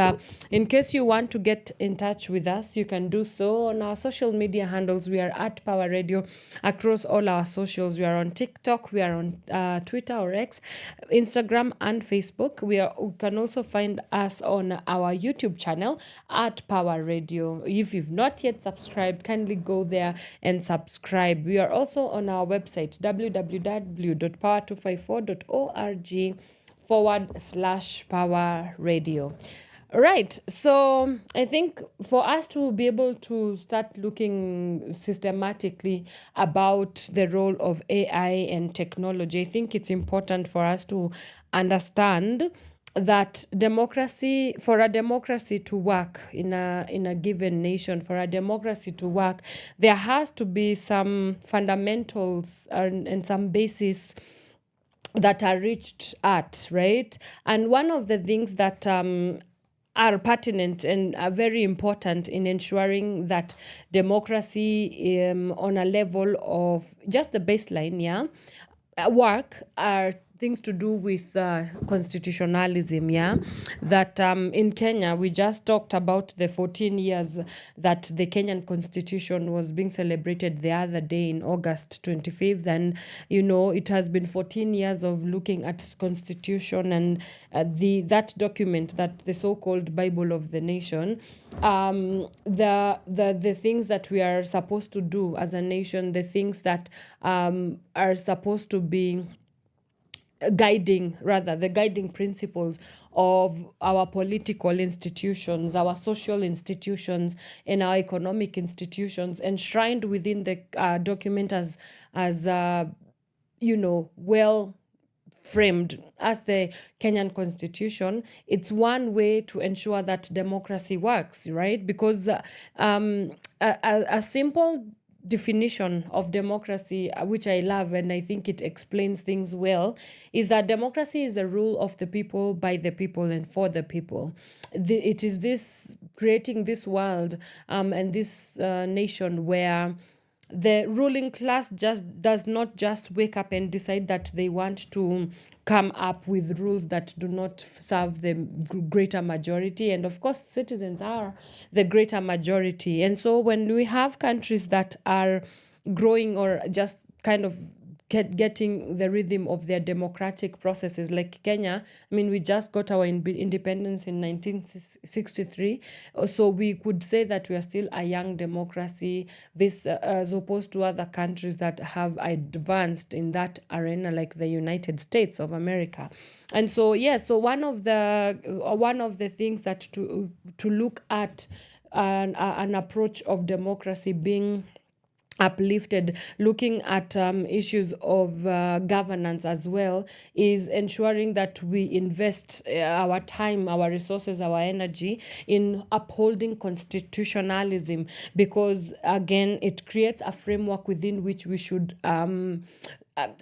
in case you want to get in touch with us, you can do so on our social media handles. We are at Power Radio across all our socials. We are on TikTok, we are on Twitter or X, Instagram and Facebook. You can also find us on our YouTube channel at Power Radio. If you've not yet subscribed, kindly go there and subscribe. We are also on our website www.power254.org/Power Radio. Right. So I think for us to be able to start looking systematically about the role of AI and technology, I think it's important for us to understand that for a democracy to work in a given nation, for a democracy to work, there has to be some fundamentals and some basis that are reached at, right? And one of the things that are pertinent and are very important in ensuring that democracy on a level of just the baseline, work are things to do with constitutionalism, that in Kenya, we just talked about the 14 years that the Kenyan constitution was being celebrated the other day in August 25th. And, it has been 14 years of looking at constitution and that document, that the so-called Bible of the nation, the things that we are supposed to do as a nation, the things that are supposed to be the guiding principles of our political institutions, our social institutions, and our economic institutions, enshrined within the document as well framed as the Kenyan constitution. It's one way to ensure that democracy works, right? Because a simple definition of democracy, which I love and I think it explains things well, is that democracy is the rule of the people, by the people, and for the people. It is this creating this world and this nation where the ruling class just does not just wake up and decide that they want to come up with rules that do not serve the greater majority. And of course, citizens are the greater majority. And so when we have countries that are growing or just kind of getting the rhythm of their democratic processes, like Kenya. I mean, we just got our independence in 1963, so we could say that we are still a young democracy, this as opposed to other countries that have advanced in that arena, like the United States of America. And so so one of the things that to look at an approach of democracy being uplifted, looking at issues of governance as well, is ensuring that we invest our time, our resources, our energy in upholding constitutionalism, because again, it creates a framework within which we should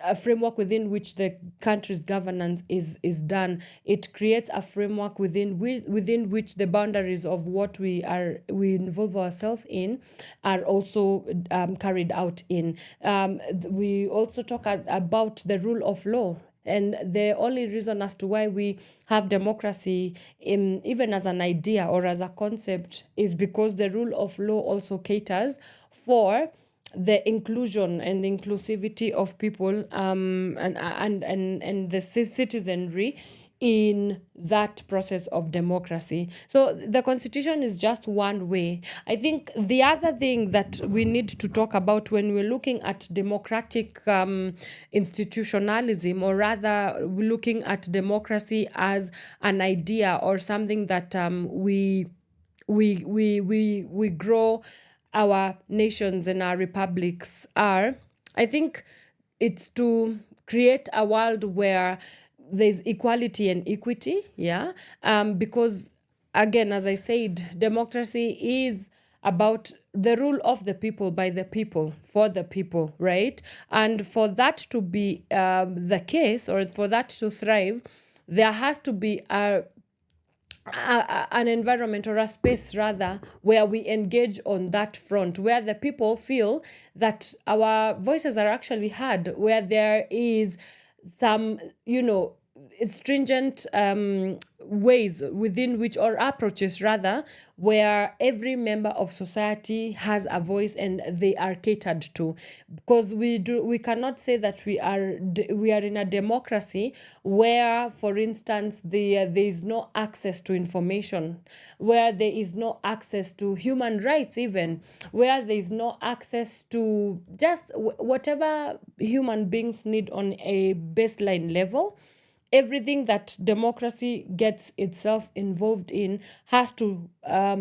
a framework within which the country's governance is done. It creates a framework within which the boundaries of what we involve ourselves in are also carried out in. We also talk about the rule of law. And the only reason as to why we have democracy, even as an idea or as a concept, is because the rule of law also caters for the inclusion and the inclusivity of people and the citizenry in that process of democracy. So the constitution is just one way. I think the other thing that we need to talk about when we're looking at democratic institutionalism, or rather looking at democracy as an idea or something that we grow our nations and our republics are, I think it's to create a world where there's equality and equity, because again, as I said, democracy is about the rule of the people, by the people, for the people, right? And for that to be the case, or for that to thrive, there has to be an environment, or a space rather, where we engage on that front, where the people feel that our voices are actually heard, where there is some, stringent ways within which, or approaches rather, where every member of society has a voice and they are catered to. Because we cannot say that we are in a democracy where, for instance, there is no access to information, where there is no access to human rights, even where there is no access to just whatever human beings need on a baseline level. Everything that democracy gets itself involved in has to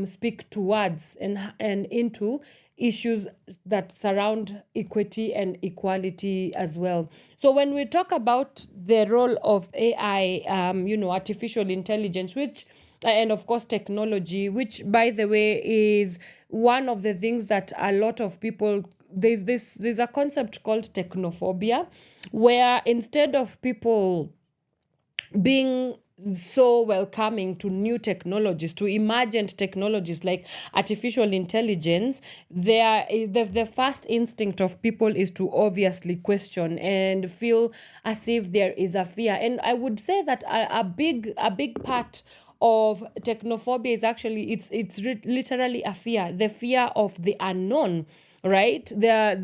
speak towards and into issues that surround equity and equality as well. So when we talk about the role of AI, artificial intelligence, which and of course technology, which by the way is one of the things that a lot of people, there's a concept called technophobia, where instead of people being so welcoming to new technologies, to emergent technologies like artificial intelligence, the first instinct of people is to obviously question and feel as if there is a fear. And I would say that a big part of technophobia is actually it's literally a fear, the fear of the unknown. Right, we had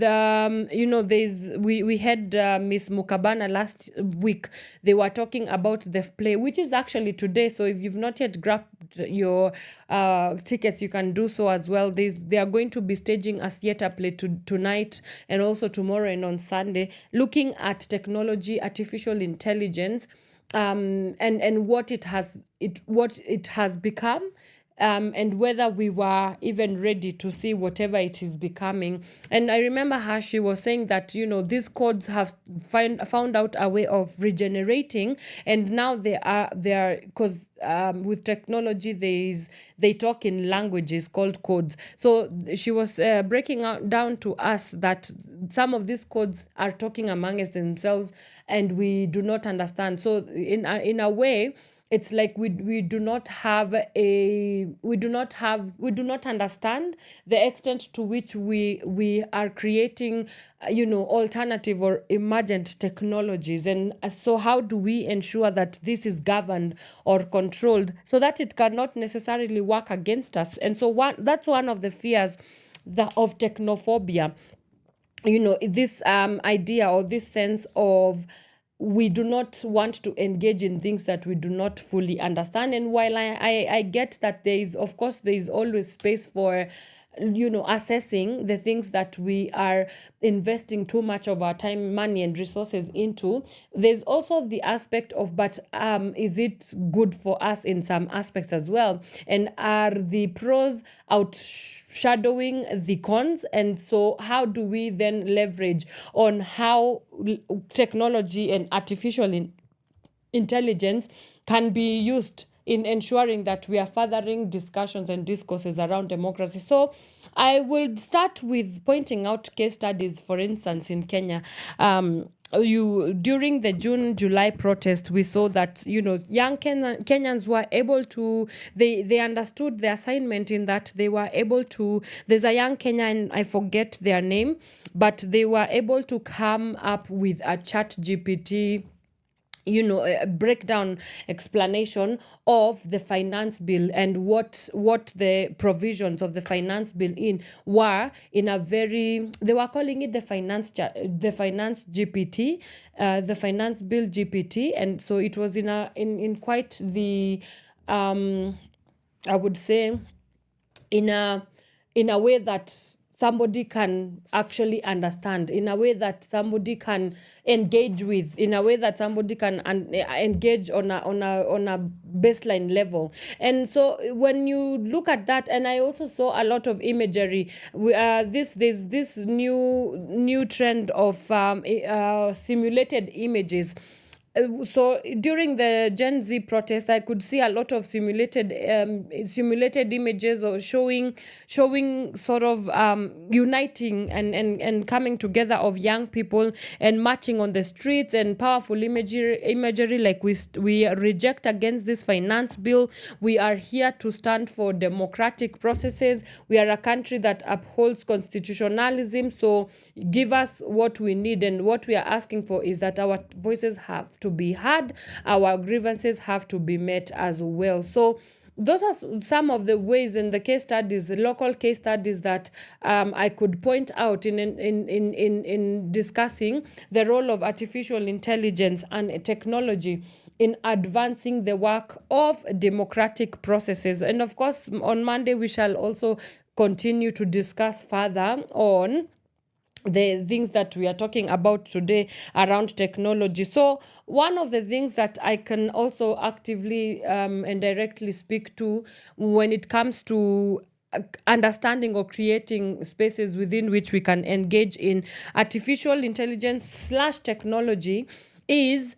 Miss Mukabana last week. They were talking about the play, which is actually today. So if you've not yet grabbed your tickets, you can do so as well. They are going to be staging a theater play tonight and also tomorrow and on Sunday, looking at technology, artificial intelligence, and what it has become. And whether we were even ready to see whatever it is becoming. And I remember her, she was saying that, these codes have found out a way of regenerating, and now they are because with technology they talk in languages called codes. So she was breaking down to us that some of these codes are talking amongst themselves and we do not understand. So in a way, it's like we do not understand the extent to which we are creating alternative or emergent technologies. And so how do we ensure that this is governed or controlled so that it cannot necessarily work against us? And so that's one of the fears of technophobia, this idea or this sense of we do not want to engage in things that we do not fully understand. And while I get that there is always space for assessing the things that we are investing too much of our time, money, and resources into, there's also the aspect of, but is it good for us in some aspects as well? And are the pros outshadowing the cons? And so how do we then leverage on how technology and artificial intelligence can be used in ensuring that we are furthering discussions and discourses around democracy? So I will start with pointing out case studies. For instance, in Kenya, during the June-July protest, we saw that young Kenyans were able to, they understood the assignment in that they were able to. There's a young Kenyan, I forget their name, but they were able to come up with a chat GPT, a breakdown explanation of the finance bill and what the provisions of the finance bill were in a very, they were calling it the finance GPT, the finance bill GPT. And so it was in quite the I would say in a way that somebody can actually understand, in a way that somebody can engage with, in a way that somebody can engage on a baseline level. And so when you look at that, and I also saw a lot of imagery, there's this new trend of simulated images. So during the Gen Z protest, I could see a lot of simulated images or showing sort of uniting and coming together of young people and marching on the streets, and powerful imagery like we reject against this finance bill. We are here to stand for democratic processes. We are a country that upholds constitutionalism. So give us what we need, and what we are asking for is that our voices have to be heard, our grievances have to be met as well. So those are some of the ways in the case studies, the local case studies that I could point out in discussing the role of artificial intelligence and technology in advancing the work of democratic processes. And of course, on Monday, we shall also continue to discuss further on the things that we are talking about today around technology. So one of the things that I can also actively and directly speak to when it comes to understanding or creating spaces within which we can engage in artificial intelligence / technology is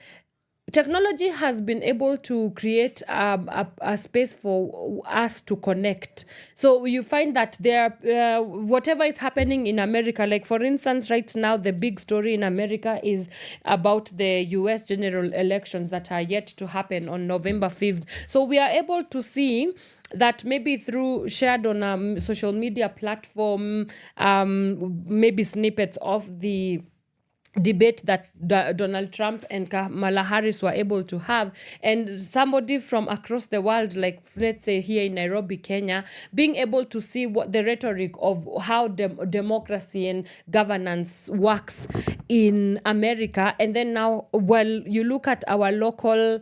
technology has been able to create a space for us to connect. So you find that there, whatever is happening in America, like for instance, right now, the big story in America is about the US general elections that are yet to happen on November 5th. So we are able to see that maybe through shared on a social media platform, maybe snippets of the debate that Donald Trump and Kamala Harris were able to have, and somebody from across the world, like let's say here in Nairobi, Kenya, being able to see what the rhetoric of how democracy and governance works in America. And then now, while you look at our local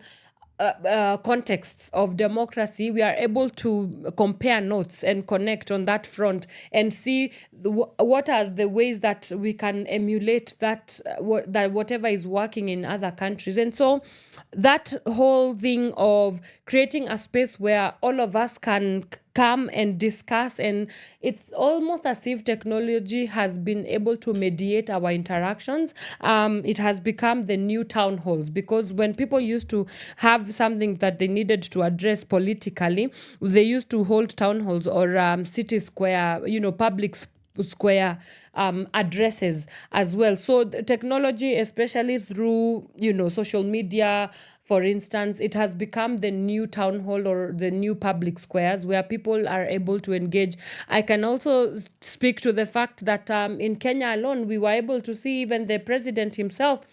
contexts of democracy, we are able to compare notes and connect on that front and see what are the ways that we can emulate that whatever is working in other countries. And so that whole thing of creating a space where all of us can come and discuss, and it's almost as if technology has been able to mediate our interactions. It has become the new town halls, because when people used to have something that they needed to address politically, they used to hold town halls or city square, public square addresses as well. So the technology, especially through, social media, for instance, it has become the new town hall or the new public squares where people are able to engage. I can also speak to the fact that in Kenya alone, we were able to see even the president himself.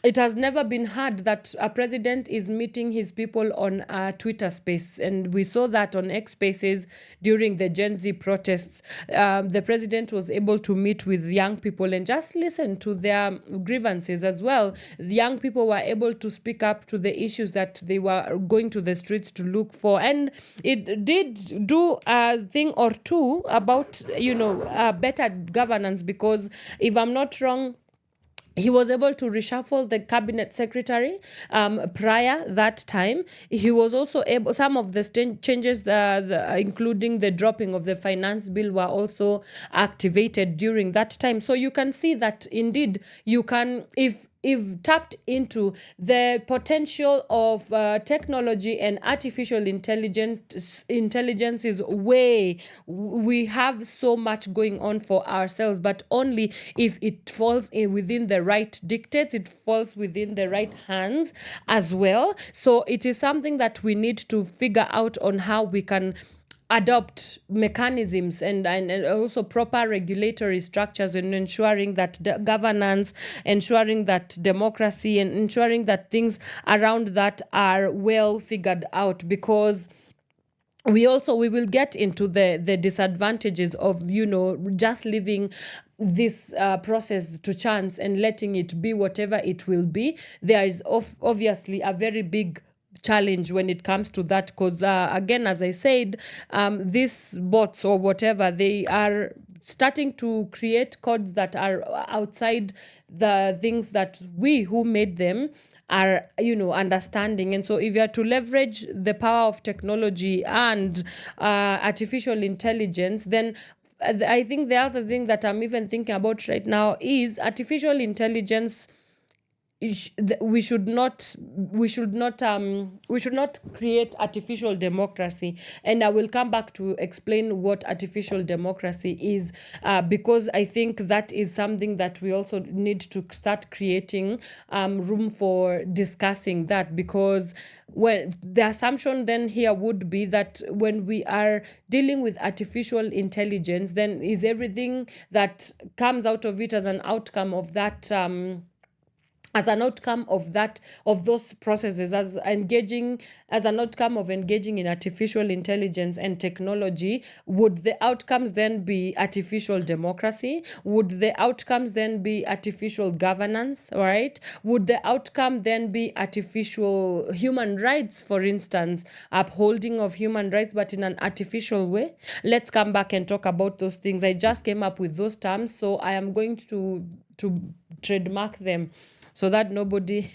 It has never been heard that a president is meeting his people on a Twitter space. And we saw that on X Spaces during the Gen Z protests. The president was able to meet with young people and just listen to their grievances as well. The young people were able to speak up to the issues that they were going to the streets to look for. And it did do a thing or two about, better governance, because if I'm not wrong, he was able to reshuffle the cabinet secretary prior that time. He was also able, some of the changes, including the dropping of the finance bill, were also activated during that time. So you can see that indeed you can, if tapped into the potential of technology and artificial intelligence is way. We have so much going on for ourselves, but only if it falls within the right dictates, it falls within the right hands as well. So it is something that we need to figure out on how we can adopt mechanisms and also proper regulatory structures in ensuring that governance, ensuring that democracy, and ensuring that things around that are well figured out, because we will get into the disadvantages of, just leaving this process to chance and letting it be whatever it will be. There is obviously a very big challenge when it comes to that, because again, as I said, these bots or whatever, they are starting to create codes that are outside the things that we who made them are understanding. And so if you are to leverage the power of technology and artificial intelligence, then I think the other thing that I'm even thinking about right now is artificial intelligence. We should not create artificial democracy, and I will come back to explain what artificial democracy is, because I think that is something that we also need to start creating room for discussing that, because when the assumption then here would be that when we are dealing with artificial intelligence, then is everything that comes out of it as an outcome of that of those processes, as an outcome of engaging in artificial intelligence and technology, would the outcomes then be artificial democracy? Would the outcomes then be artificial governance, right? Would the outcome then be artificial human rights, for instance, upholding of human rights, but in an artificial way? Let's come back and talk about those things. I just came up with those terms, so I am going to trademark them, so that nobody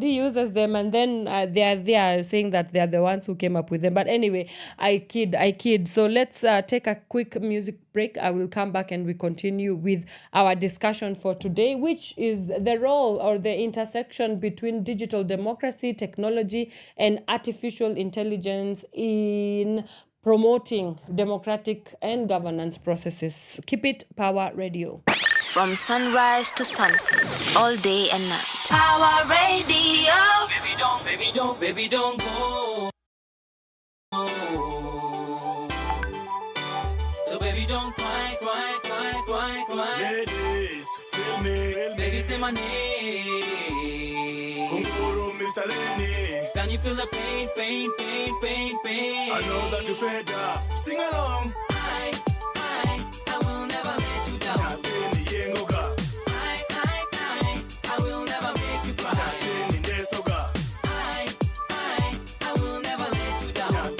uses them, and then they are saying that they are the ones who came up with them. But anyway, I kid. So let's take a quick music break. I will come back and we continue with our discussion for today, which is the role or the intersection between digital democracy, technology, and artificial intelligence in promoting democratic and governance processes. Keep it Power Radio. From sunrise to sunset, all day and night. Power Radio. Baby don't go. So baby don't cry. Ladies, feel me. Baby say my name. Kunguru Misalini. Can you feel the pain? I know that you fed up. Sing along. I will never let you down. I will never make you cry. I will never let you down.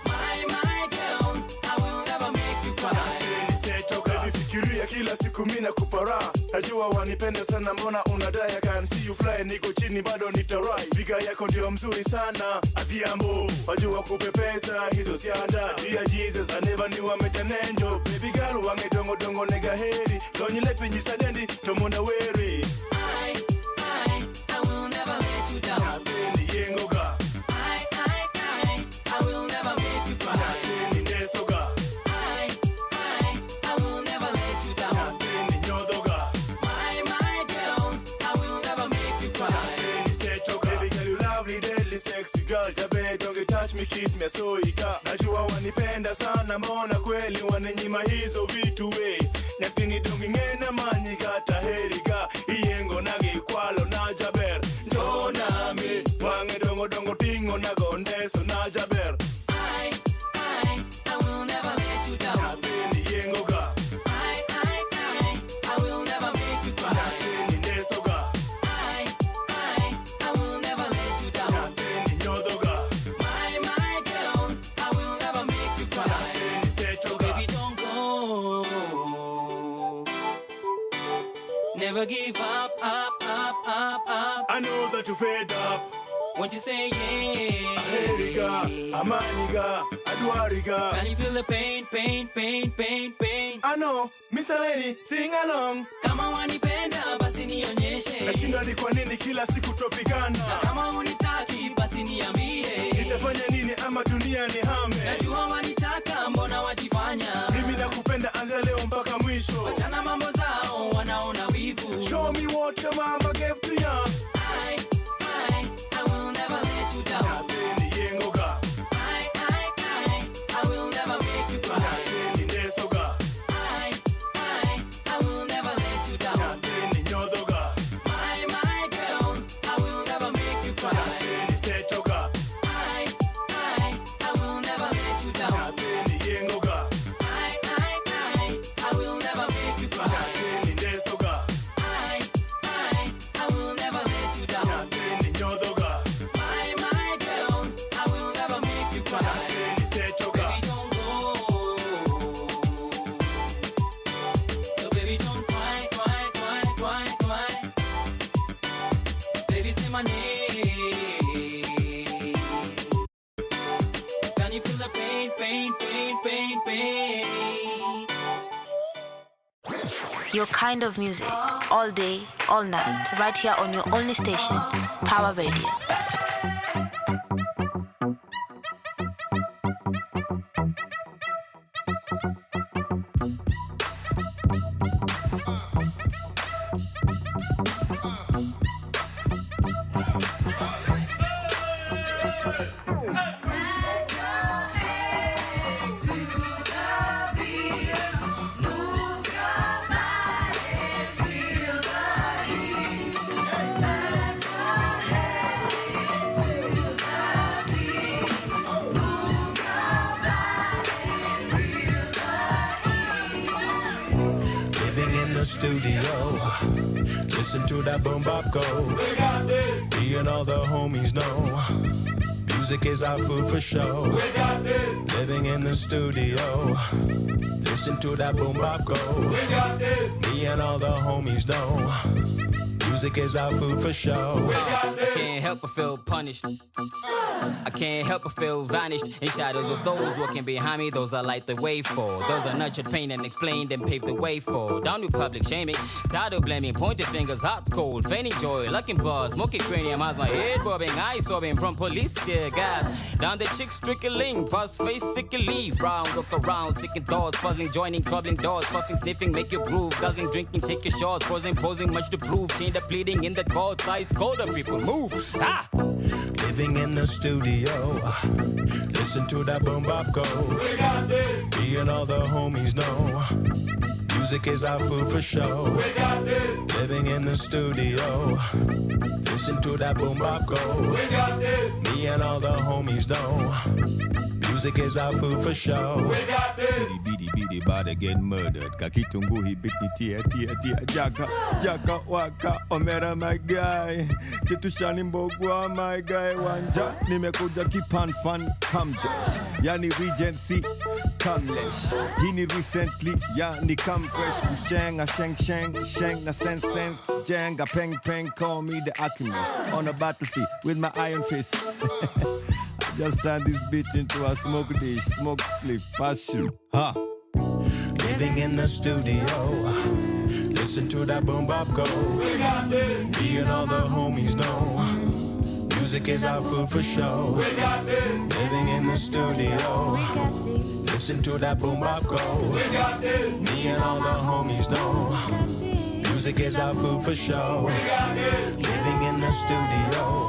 My girl, I will never make you cry. Baby, fikiria kila siku mina kupara. Najua wanipenda sana, mbona unadai? I can see you fly, niko chini bado nitarai. Figa yako ndio mzuri sana, adhiambo. Wajua kupepesa, hizo sianda. Dear Jesus, I never knew I met an angel. Baby girl, wange dongo nega heri. Donyi lepi nyisadendi, tomona weri. I will never let you down. I will never make you cry. kiss me soika. Najua wanipenda sana, mbona kweli wananyima hizo vitu we. Nyapingi dungi ngena manyi gata heriga. Iyengo nagi kwalo na jaber. Njona mi, wange dongo dongo tingo na gondeso na jaber. I will never let you down. Nyapini yengo ga. I will never make you cry. Nyapini neso ga. I will never let you down. Nyapini nyodo ga. My girl, I will never make you cry. Nyapini secho So ga. baby, don't go. Never give up. I know that you fed up. Won't you say yeah? Aheriga, amaniga, adwariga. Can you feel the pain? I know, Mr. Lady, sing along. Kama wanipenda basi nionyeshe. Nashinda ni kwa nini kila siku topigana. Kama unitaki basi niambie. Nitafanya nini ama dunia ni hame. Najua wanitaka mbona wajifanya. Mimi nakupenda anza leo mpaka mwisho. Wachana mambo zao wanaona wivu. Show me what your mama gave to ya. I will never let you down. Nyapeni yengo ga. I will never make you cry. Nyapeni neso ga. I will never let you down. Nyapeni nyodo ga. My girl, I will never make you cry. Nyapeni secho ga. I will never let you down. Nyapeni yengo ga. I will never make you cry. Nyapeni neso ga. I will never let you down. Nyapeni nyodo ga. My girl, I will never make you cry. Nyapeni secho ga. Baby, don't go. So baby, don't cry. Baby, say my name. Can you feel the pain? Your kind of music, all day, all night, right here on your only station, Power Radio. Living in the studio, listen to that boom bop go. We got this. Me and all the homies know, music is our food for show. We got this. Living in the studio, listen to that boom bop go. We got this. Me and all the homies know, music is our food for show. We got this. I can't help but feel punished. I can't help but feel vanished in shadows of those walking behind me. Those I light the way for. Those I nurtured, pain and explained and paved the way for. Down to public shaming, tired of blaming, pointed fingers, hearts cold, feigning joy, looking bars, smoking cranium, eyes my head bobbing, eyes sobbing from police tear gas. Down the chicks trickling, buzz face sickly, frown, look around, sicking thoughts, puzzling, joining, troubling doors, puffing, sniffing, make your groove, guzzling, drinking, take your shots, posing, much to prove, chained up, pleading in the courts, ice colder people move. Ah! Living in the studio, listen to that boom bop go. We got this. Me and all the homies know, music is our food for show. We got this. Living in the studio, listen to that boom bop go. We got this. Me and all the homies know, music is our food for show. We got this. Bidi body get murdered. Kakitungu he bit ni tia jaka waka omera my guy. Titushani mbogwa my guy wanja. Nimekuja kipan fan kamjesh. Yani regency kamlesh. Hini recently yani come fresh. Kuchenga sheng na sense jenga peng call me the alchemist. On a battlefield with my iron fist. Just turn this bitch into a smoke dish, smoke split, pass you, ha. Living in the studio, listen to that boom bop go. We got this. Me and all the homies know, music is our food for show. We got this. Living in the studio, listen to that boom bop go. We got this. Me and all the homies know, music is our food for show. We got this. Living in the studio.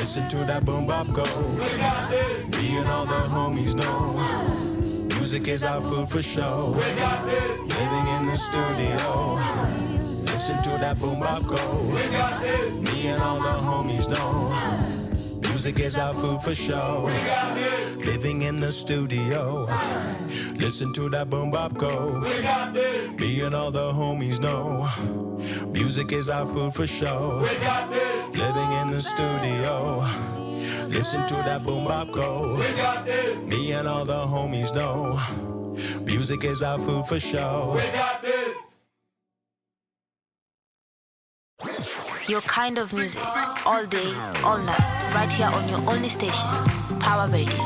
Listen to that boom bop go. We got this. Me and all the homies know. Music is our food for show. We got this. Living in the studio. Listen to that boom bop go. We got this. Me and all the homies know. Music is our food for show. We got this. Living in the studio. Listen to that boom bop go. We got this. Me and all the homies know. Music is our food for show. We got this. Living in the studio. Listen to that boom bop go. We got this. Me and all the homies know. Music is our food for show. We got this. Your kind of music, all day, all night, right here on your only station, Power Radio.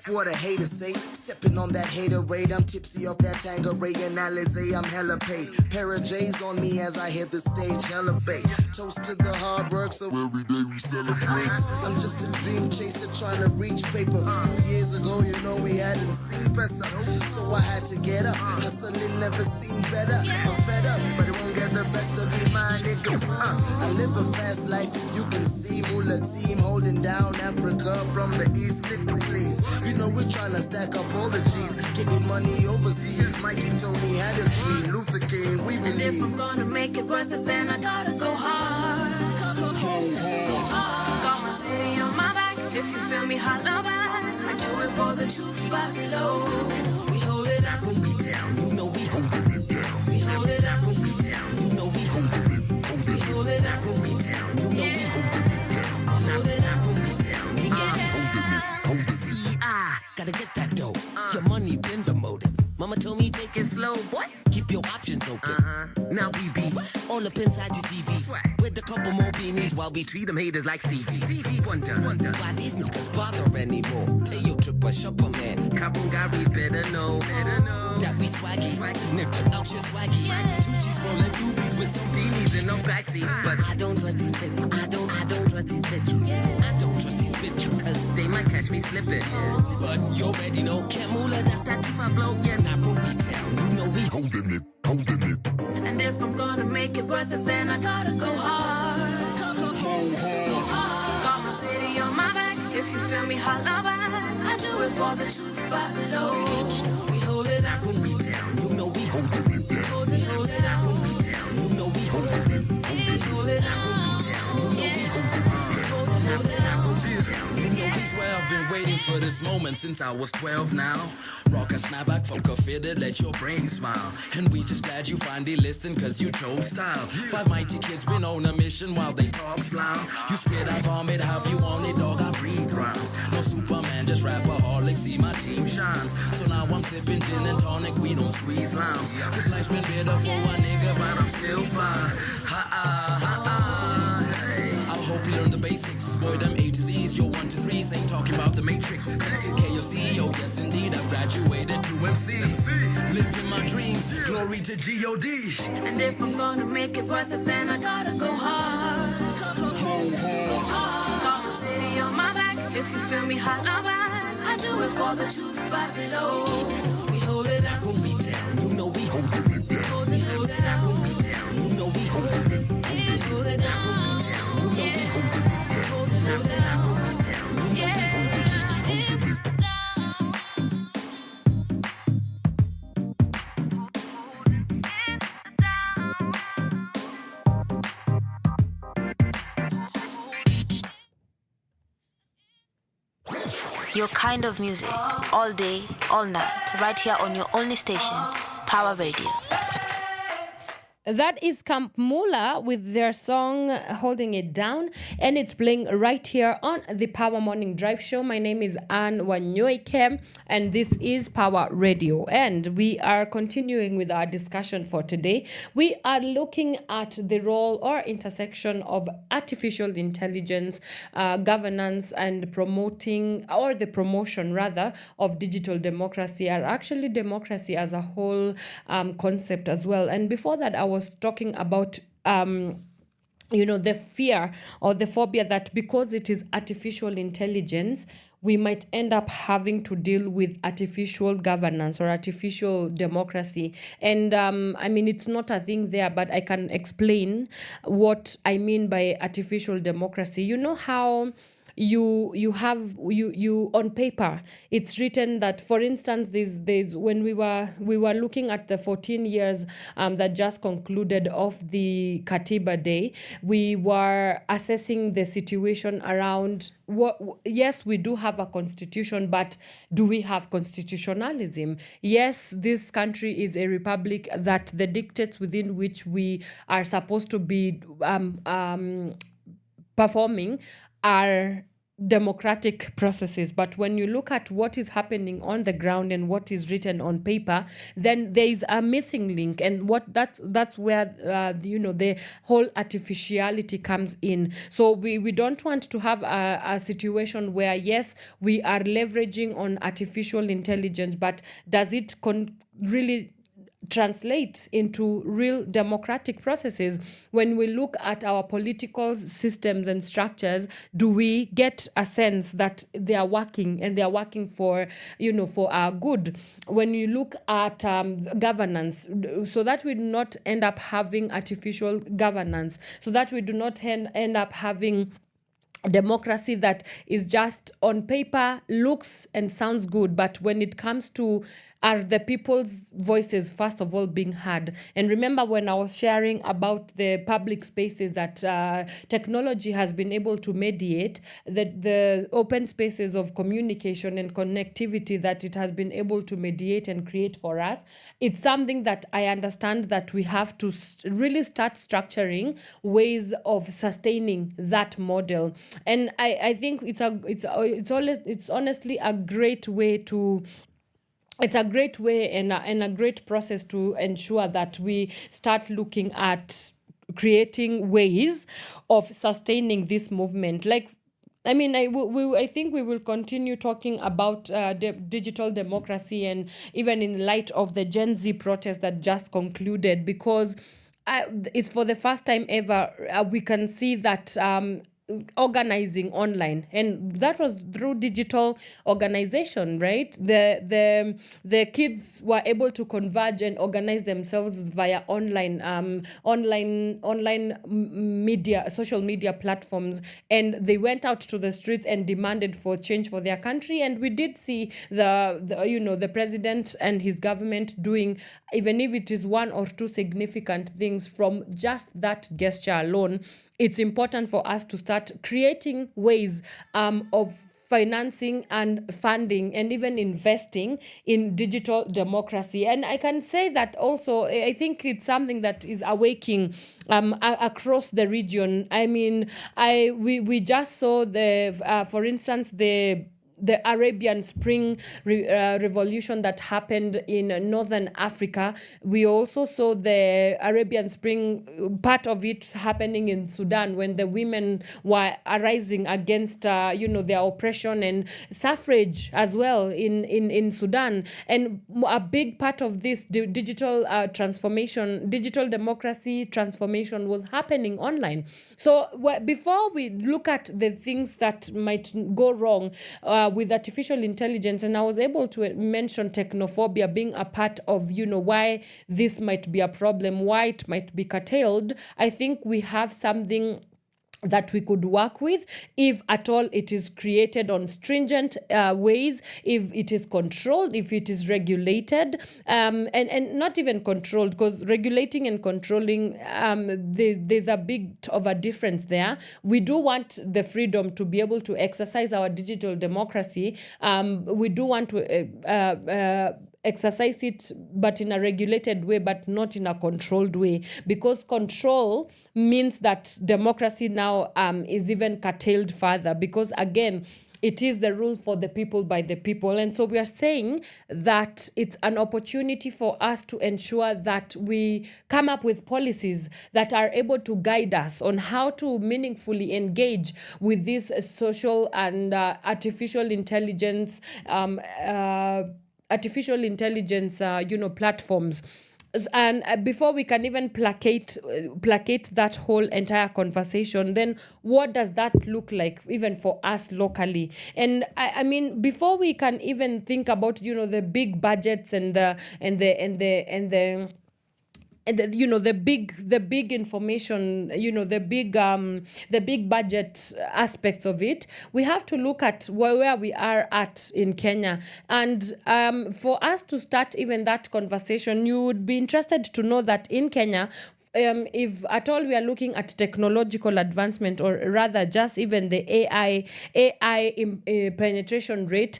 What a hater say, sipping on that haterade. I'm tipsy off that Tangeray and Alizé. I'm hella paid. Pair of J's on me as I hit the stage, hella bait. Toast to the hard work, so every day we celebrate. I'm just a dream chaser trying to reach paper. A few years ago, you know we hadn't seen better, so I had to get up. Hustling never seen better. I'm fed up, but it won't get the best of me, my nigga. I live a fast life, you can see. Mula team holding down Africa from the east, nigga, please. You know we're trying to stack up all the G's, getting money overseas. Mikey Tony had a dream, Luther King, we believe. And if I'm gonna make it worth it, then I gotta go hard. Got my city on my back. If you feel me, holla back. I do it for the 2-5 low. We hold it down, boom, beat down. You know we holding it down. We hold it down, boom, beat down. You know we holding it. We hold it down, boom, beat down. You know we holding it down. Hold it down, boom, beat down. You know we holding it. Gotta get that dough. Your money been the motive. Mama told me take it slow, boy. Keep your options open. Now we be all up inside your TV. With a couple more beanies while we treat them haters like Stevie. Stevie Wonder why these niggas bother anymore. Tell your tripper, shopper man. Kabungari better know that we swaggy. Nigga out your swaggy. Tucci's rolling doobies with some beanies in the backseat. But I don't trust these bitches. I don't trust these bitches. I don't trust these bitches cause they might catch me slipping. But you already know, can't moolah, that's that 2-5 flow. Yeah, now boom, we down. You know we holding it. And if I'm gonna make it worth it, then I gotta go hard. Got my city on my back. If you feel me, holla back. I do it for the 2-5 low. We hold it down, boom, we down. You know we holding it down. Hold it down, boom, we down. You know we holding it. Hold it down, boom, we down. You know we holding it down. Hold it down, boom, we down. I swear I've been waiting for this moment since I was 12 now. Rock a snapback, fuck a fitted, let your brain smile. And we just glad you finally listened cause you chose style. 5 mighty kids been on a mission while they talk slime. You spit, I vomit, have you on it, dog, I breathe rhymes. No Superman, just rapaholic, see my team shines. So now I'm sipping gin and tonic, we don't squeeze limes. This life's been bitter for a nigga, but I'm still fine. Ha-ah, ha-ah, hey. I hope you learn the basics. Boy, them A to Z's, your 1 to 3s ain't talking about the Matrix. Thanks to KOC, oh yes indeed, I've graduated to MC. Living my dreams, glory to G.O.D. And if I'm gonna make it worth it, then I gotta go hard. Got my city on my back. If you feel me, holla back. I do it for the 2-5 low. We hold it down, boom, beat down. You know we holding it down. Hold it down, boom, beat down. You know we holding it. Hold it down, boom, beat down. You know we holding it down. Hold it down, boom, beat down. You know we holding it. Your kind of music, all day, all night, right here on your only station, Power Radio. That is Camp Mula with their song Holding It Down, and it's playing right here on the Power Morning Drive Show. My name is Anne Wanyoike, and this is Power Radio. And we are continuing with our discussion for today. We are looking at the role or intersection of artificial intelligence, governance, and promoting, or the promotion rather, of digital democracy, or actually democracy as a whole concept as well. And before that, I was talking about the fear or the phobia that because it is artificial intelligence, we might end up having to deal with artificial governance or artificial democracy. And it's not a thing there, but I can explain what I mean by artificial democracy. You know how you have on paper it's written that, for instance, there's when we were looking at the 14 years that just concluded of the Katiba Day, we were assessing the situation around yes, we do have a constitution, but do we have constitutionalism? Yes, this country is a republic, that the dictates within which we are supposed to be performing are democratic processes. But when you look at what is happening on the ground and what is written on paper, then there is a missing link, and that's where the whole artificiality comes in. So we don't want to have a situation where, yes, we are leveraging on artificial intelligence, but does it really translate into real democratic processes? When we look at our political systems and structures, do we get a sense that they are working, and they are working for our good? When you look at governance, so that we do not end up having artificial governance, so that we do not end up having democracy that is just on paper, looks and sounds good, but when it comes to, are the people's voices first of all being heard? And remember when I was sharing about the public spaces that technology has been able to mediate, that the open spaces of communication and connectivity that it has been able to mediate and create for us, it's something that I understand that we have to really start structuring ways of sustaining that model. And I think it's honestly a great way to. It's a great way and a great process to ensure that we start looking at creating ways of sustaining this movement. Like, I think we will continue talking about digital democracy, and even in light of the Gen Z protest that just concluded, because it's for the first time ever we can see that organizing online, and that was through digital organization, right? The kids were able to converge and organize themselves via online media, social media platforms, and they went out to the streets and demanded for change for their country. And we did see the president and his government doing, even if it is one or two significant things from just that gesture alone. It's important for us to start creating ways of financing and funding and even investing in digital democracy. And I can say that also, I think it's something that is awakening across the region. I mean, we just saw for instance, the Arabian Spring revolution that happened in Northern Africa. We also saw the Arabian Spring, part of it happening in Sudan, when the women were arising against their oppression, and suffrage as well in Sudan. And a big part of this digital transformation, digital democracy transformation, was happening online. So before we look at the things that might go wrong with artificial intelligence, and I was able to mention technophobia being a part of why this might be a problem, why it might be curtailed, I think we have something that we could work with, if at all it is created on stringent ways, if it is controlled, if it is regulated, and not even controlled, because regulating and controlling, there's a bit of a difference there. We do want the freedom to be able to exercise our digital democracy. We do want to exercise it, but in a regulated way, but not in a controlled way, because control means that democracy now is even curtailed further, because again, it is the rule for the people by the people. And so we are saying that it's an opportunity for us to ensure that we come up with policies that are able to guide us on how to meaningfully engage with these social and artificial intelligence platforms. And before we can even placate that whole entire conversation, then what does that look like even for us locally? And I mean, before we can even think about the big budgets and the big information, the big budget aspects of it, we have to look at where we are at in Kenya. And for us to start even that conversation, you would be interested to know that in Kenya, if at all we are looking at technological advancement, or rather just even the AI penetration rate,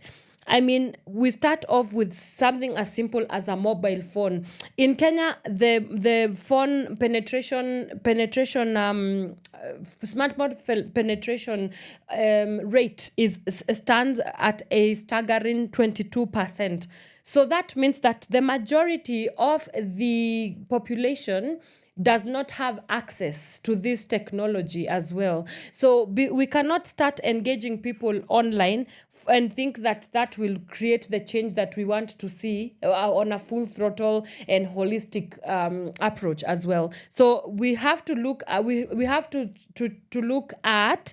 I mean, we start off with something as simple as a mobile phone. In Kenya, the phone smartphone penetration rate stands at a staggering 22%. So that means that the majority of the population does not have access to this technology as well. So we cannot start engaging people online and think that that will create the change that we want to see on a full throttle and holistic approach as well. So we have to look we have to look at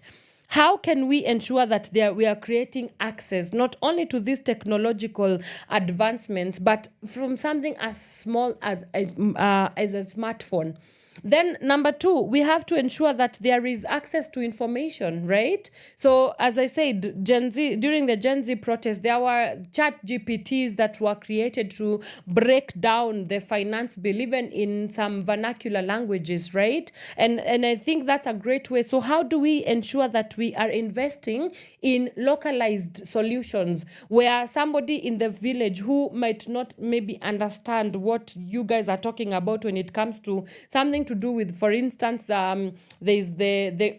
how can we ensure that we are creating access not only to these technological advancements, but from something as small as a smartphone. Then number 2, we have to ensure that there is access to information, right? So as I said, during the Gen Z protest, there were chat GPTs that were created to break down the finance bill, even in some vernacular languages, right? And I think that's a great way. So how do we ensure that we are investing in localized solutions where somebody in the village who might not maybe understand what you guys are talking about when it comes to something to do with, for instance, there's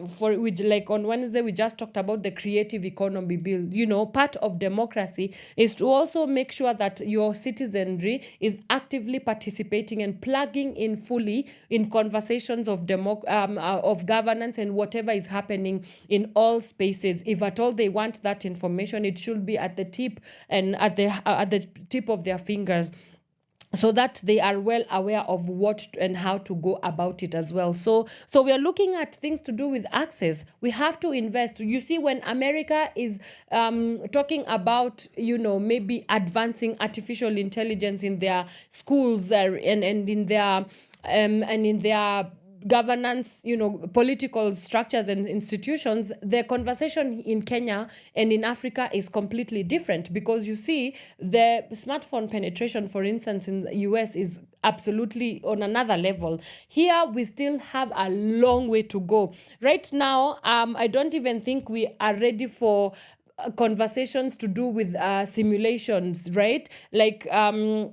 for which, like on Wednesday we just talked about the creative economy bill. Part of democracy is to also make sure that your citizenry is actively participating and plugging in fully in conversations of governance and whatever is happening in all spaces. If at all they want that information, it should be at the tip and at the tip of their fingers, so that they are well aware of what and how to go about it as well. So we are looking at things to do with access. We have to invest. You see, when America is talking about, maybe advancing artificial intelligence in their schools and in their governance, political structures and institutions, the conversation in Kenya and in Africa is completely different, because you see the smartphone penetration, for instance, in the US is absolutely on another level. Here, we still have a long way to go. Right now, I don't even think we are ready for conversations to do with simulations, right? Like I know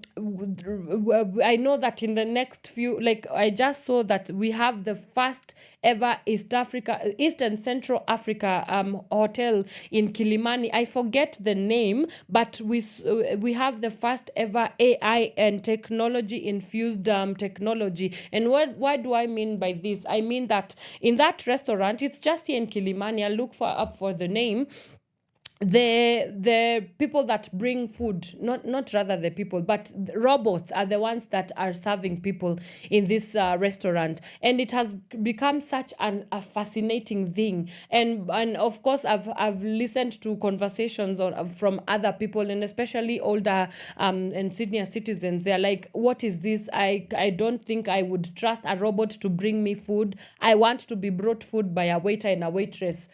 that in the next few, like I just saw that we have the first ever East and Central Africa hotel in Kilimani. I forget the name, but we have the first ever AI and technology infused technology. And what do I mean by this? I mean that in that restaurant, it's just here in Kilimani. I'll look up for the name. The people that bring food, not rather the people, but the robots are the ones that are serving people in this restaurant, and it has become such a fascinating thing. And of course, I've listened to conversations from other people, and especially older and senior citizens. They're like, "What is this? I don't think I would trust a robot to bring me food. I want to be brought food by a waiter and a waitress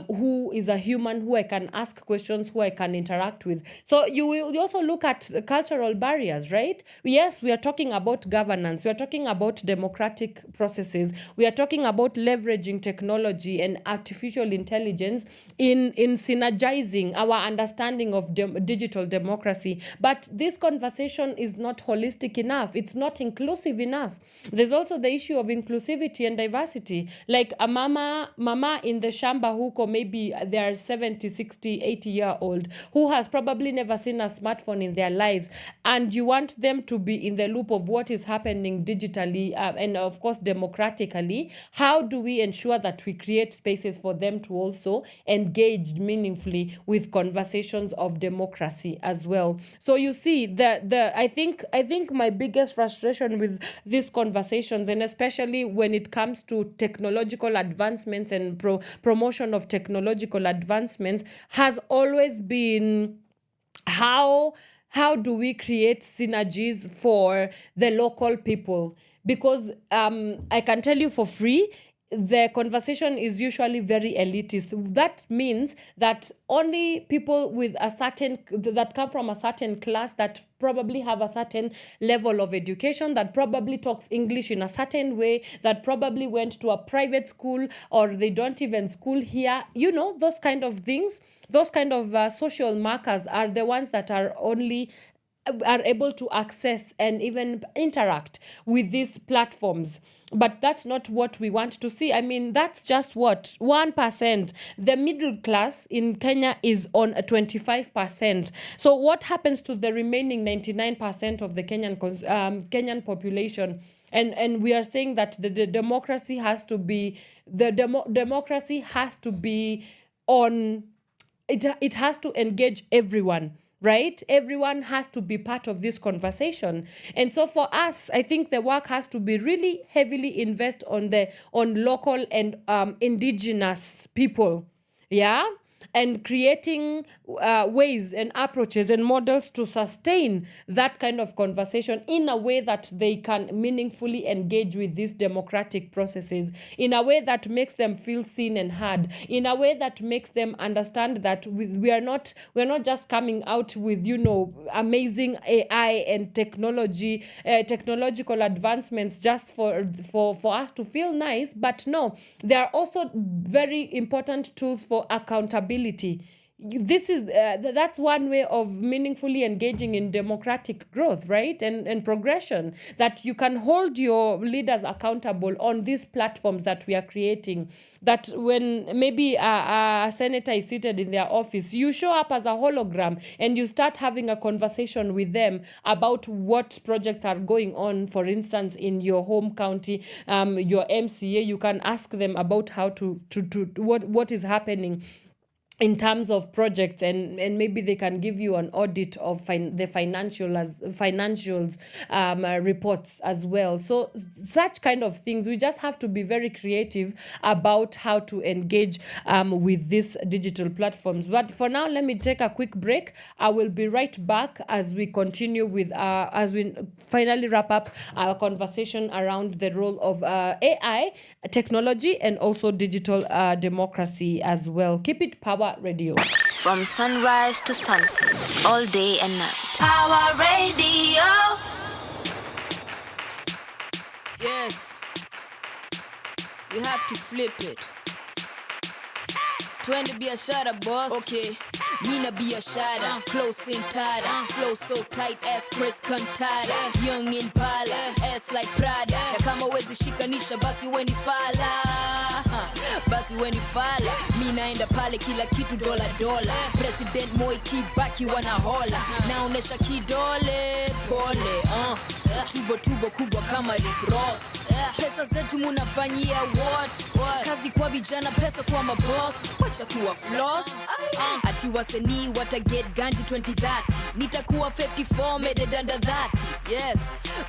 who is a human, who I can ask ask questions, who I can interact with. So you also look at cultural barriers, right? Yes, we are talking about governance. We are talking about democratic processes. We are talking about leveraging technology and artificial intelligence in synergizing our understanding of digital democracy. But this conversation is not holistic enough. It's not inclusive enough. There's also the issue of inclusivity and diversity. Like a mama in the shamba huko, maybe they are 70, 60, 80-year-old, who has probably never seen a smartphone in their lives, and you want them to be in the loop of what is happening digitally and of course democratically. How do we ensure that we create spaces for them to also engage meaningfully with conversations of democracy as well? So you see, I think my biggest frustration with these conversations, and especially when it comes to technological advancements and promotion of technological advancements, has always been how do we create synergies for the local people? Because I can tell you for free, the conversation is usually very elitist. That means that only people with that come from a certain class, that probably have a certain level of education, that probably talks English in a certain way, that probably went to a private school, or they don't even school here. Those kind of things, those kind of social markers are the ones that are able to access and even interact with these platforms. But that's not what we want to see. I mean, that's just 1%. The middle class in Kenya is on 25%. So what happens to the remaining 99% of the Kenyan population? And we are saying that the democracy has to be on. It has to engage everyone. Right? Everyone has to be part of this conversation. And so for us, I think the work has to be really heavily invest on local and indigenous people. Yeah? And creating ways and approaches and models to sustain that kind of conversation in a way that they can meaningfully engage with these democratic processes, in a way that makes them feel seen and heard, in a way that makes them understand that we're not just coming out with amazing AI and technological advancements just for us to feel nice, but no, they are also very important tools for accountability. This is that's one way of meaningfully engaging in democratic growth, right? And progression, that you can hold your leaders accountable on these platforms that we are creating. That when maybe a senator is seated in their office, you show up as a hologram and you start having a conversation with them about what projects are going on. For instance, in your home county, your MCA, you can ask them about how to what is happening in terms of projects, and maybe they can give you an audit of the financials reports as well. So such kind of things, we just have to be very creative about how to engage with these digital platforms. But for now, let me take a quick break. I will be right back as we continue with as we finally wrap up our conversation around the role of AI, technology, and also digital democracy as well. Keep it Pawa Radio. From sunrise to sunset, all day and night. Power Radio. Yes. You have to flip it. Twende biashara boss. Okay. Mina biashara, close in tada, flow so tight, ass press cantada, young in pala, ass like Prada. Na kama wezi shikanisha basi weni fala, mina enda pale kila kitu dola. President Moi Kibaki wanahola, naonesha kidole pole. Tubo kubwa kama Rick Ross. Pesa zetu munafanyia what? Kazi kwa vijana, pesa kwa maboss. Wacha kuwa Flozz. Ati wasanii wata get ganji 2030. Nitakuwa 54 made under 30. Yes,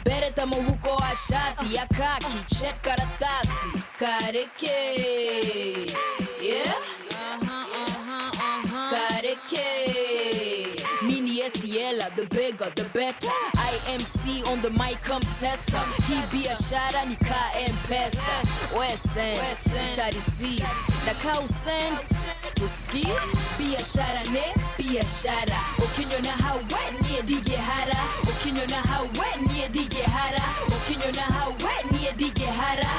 bere tamo huko ashati ya kaki, check karatasi kareke. Yeah. Kareke. Mini STL dollar, the bigger, the better. IMC on the mic, come tester. He be a shara, nika M-Pesa. Wesen, tarisi. Naka usend, sikuski. Biashara ne, biashara. Ukinyona hawe niye dige hara. Ukinyona hawe niye dige hara. Ukinyona hawe niye dige hara.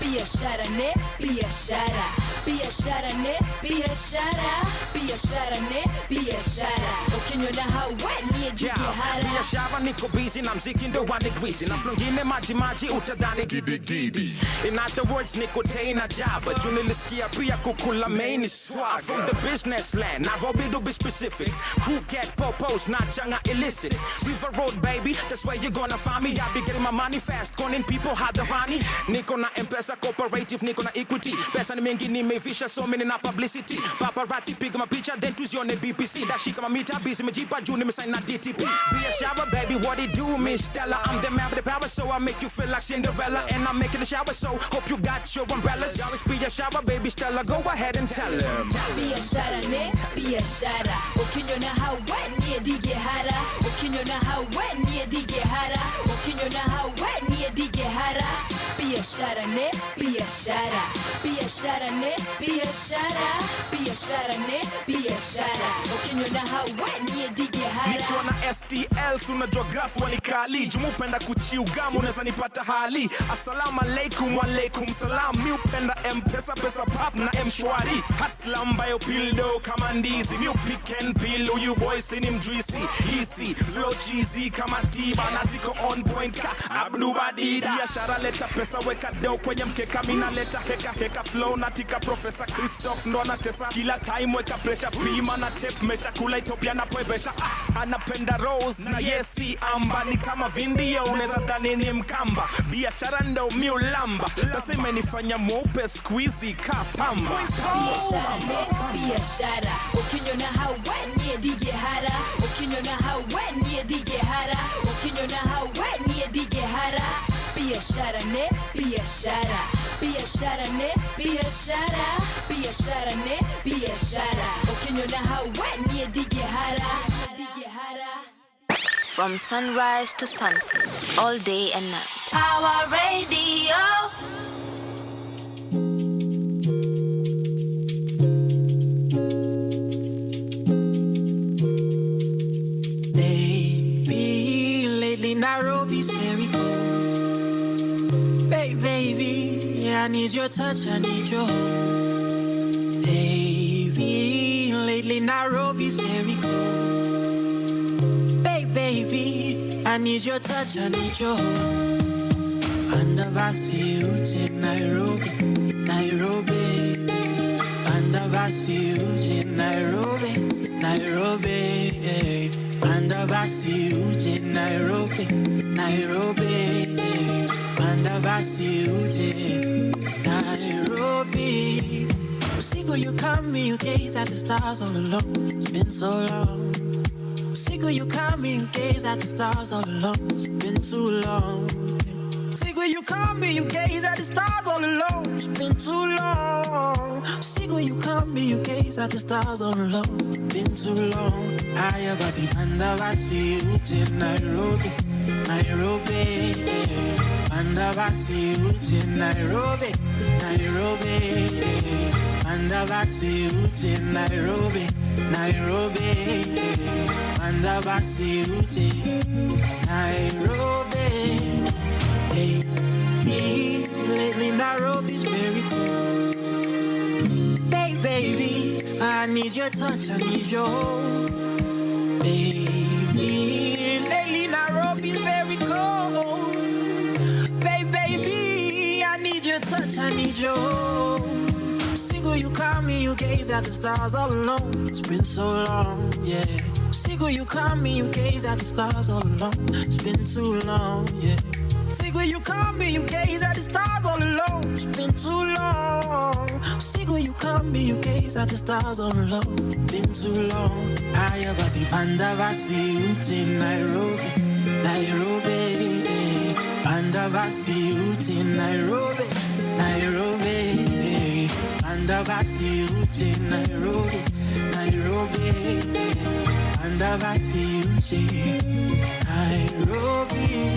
Biashara ne, biashara. Biashara ne, biashara. Biashara ne, biashara. Ukinyona hawe niye dige hara. Biashara niko busy na mziki ndo wanigwisi. Na flongine maji utadhani gidi. In other words niko tena jaba. Junilisikia pia kukula main is swag. From the business land, Nairobi to be specific. Crew get popos, not changa illicit. River Road baby, that's where you're gonna find me. I be getting my money fast, calling people hadharani. Niko na M-Pesa cooperative, niko na equity. Pesa ni mengi nimevisha, so many na publicity. Paparazzi piga mapicha, then tuzione BBC. Dashika mamita, busy mejipa, juu nimesign na DTP. Be a shower baby, what it do, Miss Stella? I'm the man with the power, so I make you feel like Cinderella. And I'm making the shower, so hope you got your umbrellas. Always be a shower baby, Stella, go ahead and tell him. Biashara ne, biashara. Ukinyona hawe niye dige hara. Ukinyona hawe niye dige hara. Ukinyona hawe niye dige hara. Biashara ne, biashara. Biashara ne, biashara. Biashara ne, biashara. Ukinyona hawe niye dige hara. Nikiwa na STL unajua graph walikali. Jumupenda kuchiugamu unaweza nipata hali. Assalamu alaikum wa alaikum salam. Mi upenda M-Pesa pesa pap na M-Shwari. Hasla ambayo pildo kama ndizi. Mi pick and peel uyu boy sini mjuisi. Easy flow cheesy kama tiba. Na ziko on point ka Abdu Badida. Biashara leta pesa weka deo kwenye mkeka. Mina leta heka flow natika Professor Christoph ndo anatesa. Kila time weka pressure pima na tape mesha. Kula Ethiopia na poebesha. Anapenda Rose na yesi amba. Ni kama vindio uneza dhani ni mkamba. Biashara ndo mi ulamba. Pesa imenifanya mweupe squeezy ka pamba. Biashara ne, biashara. Ukinyona hawe niye dige hara. Ukinyona hawe niye dige hara. Ukinyona hawe niye dige hara. Biashara ne, biashara. Biashara ne, biashara. Biashara ne, biashara. Ukinyona hawe niye dige hara. Dige hara. From sunrise to sunset, all day and night. Power Radio. Baby, lately Nairobi's very cold. Baby, I need your touch, I need your hold. Baby, lately Nairobi's very cold. Baby, I need your touch, I need your hold. Andavasi uche Nairobi, Nairobi. Andavasi uche Nairobi, Nairobi. Andavasi uche Nairobi, Nairobi. Andavasi uche Nairobi. Usiku you come me, you gaze at the stars all alone. It's been so long. Usiku you come me, you gaze at the stars all alone. It's been too long. Usiku you come me, you gaze at the stars all alone. It's been too long. Usiku you come me, you gaze at the stars all alone. It's been too long. Ayabasi Andavasi uche Nairobi, Nairobi. Andavasi uche Nairobi, Nairobi. Andavasi uche Nairobi, Nairobi. Andavasi uche Nairobi. Hey, lately Nairobi's very cold. Hey, baby, I need your touch, I need your hold. Baby, lately Nairobi's very cold. Baby, I need your touch, I need your hold. Single you call me, you gaze at the stars all alone. It's been so long, yeah. Single you call me, you gaze at the stars all alone. It's been too long, yeah. Single you call me, you gaze at the stars all alone. It's been too long. Single you call me, you gaze at the stars all alone. It's been too long. Ayabasi Pandavasi uche Nairobi, Nairobi. Pandavasi uche Nairobi, Nairobi. Pandavasi uche Nairobi, Nairobi. Andavasi Uchi, Nairobi.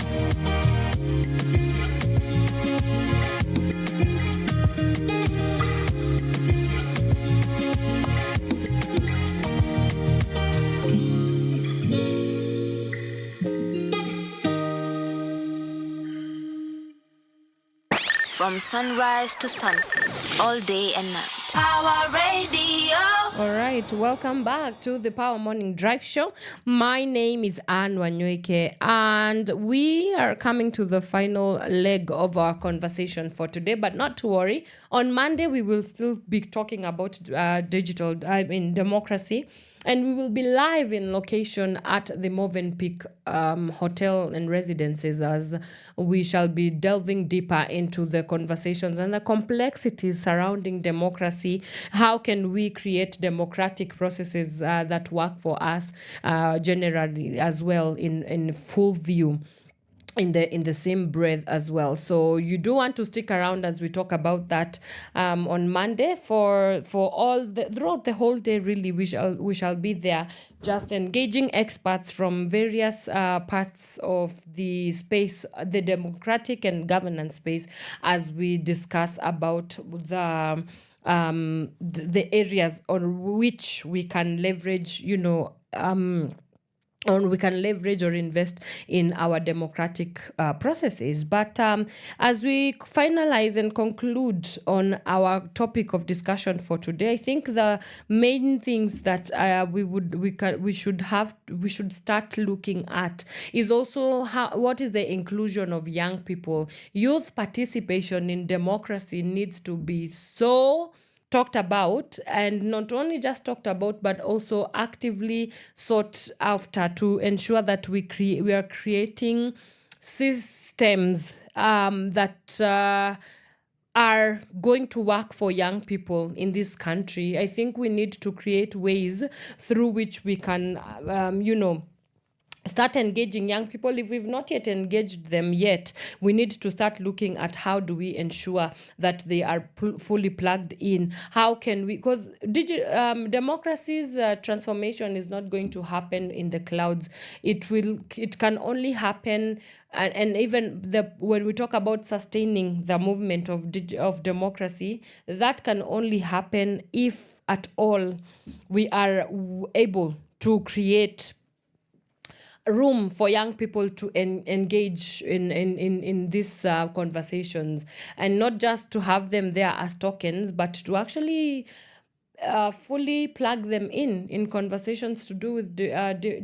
From sunrise to sunset, all day and night. Power Radio. All right, welcome back to the Power Morning Drive Show. My name is Wanyoike, and we are coming to the final leg of our conversation for today. But not to worry, on Monday we will still be talking about democracy. And we will be live in location at the Movenpick Hotel and Residences, as we shall be delving deeper into the conversations and the complexities surrounding democracy. How can we create democratic processes that work for us generally as well in full view? In the same breath as well. So you do want to stick around as we talk about that on Monday for throughout the whole day. Really, we shall be there, just engaging experts from various parts of the space, the democratic and governance space, as we discuss about the areas on which we can leverage, or we can leverage or invest in our democratic processes. But as we finalize and conclude on our topic of discussion for today, I think the main things that we should start looking at is also what is the inclusion of young people. Youth participation in democracy needs to be so talked about, and not only just talked about, but also actively sought after, to ensure that we are creating systems that are going to work for young people in this country. I think we need to create ways through which we can, start engaging young people. If we've not yet engaged them yet, we need to start looking at how do we ensure that they are fully plugged in. How can we, because democracy's transformation is not going to happen in the clouds. It can only happen, and even when we talk about sustaining the movement of democracy, that can only happen if at all we are able to create room for young people to engage in these conversations, and not just to have them there as tokens, but to actually fully plug them in conversations to do with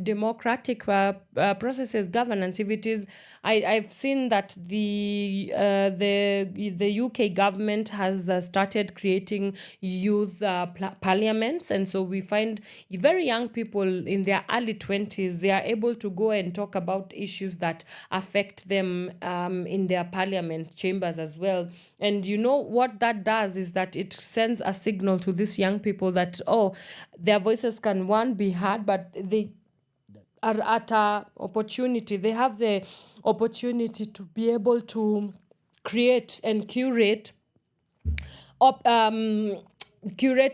democratic processes, governance. If it is, I've seen that the UK government has started creating youth parliaments, and so we find very young people in their early 20s, they are able to go and talk about issues that affect them in their parliament chambers as well. And what that does is that it sends a signal to these young people that, their voices can, be heard, but they are at a opportunity. They have the opportunity to be able to create and curate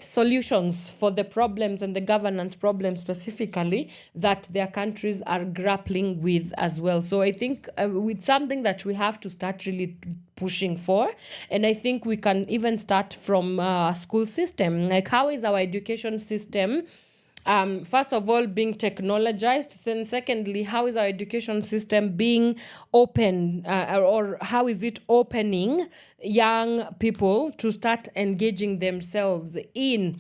solutions for the problems and the governance problems specifically that their countries are grappling with as well. So I think with something that we have to start really pushing for, and I think we can even start from a school system. Like, how is our education system first of all being technologized? Then secondly, how is our education system being open, or how is it opening young people to start engaging themselves in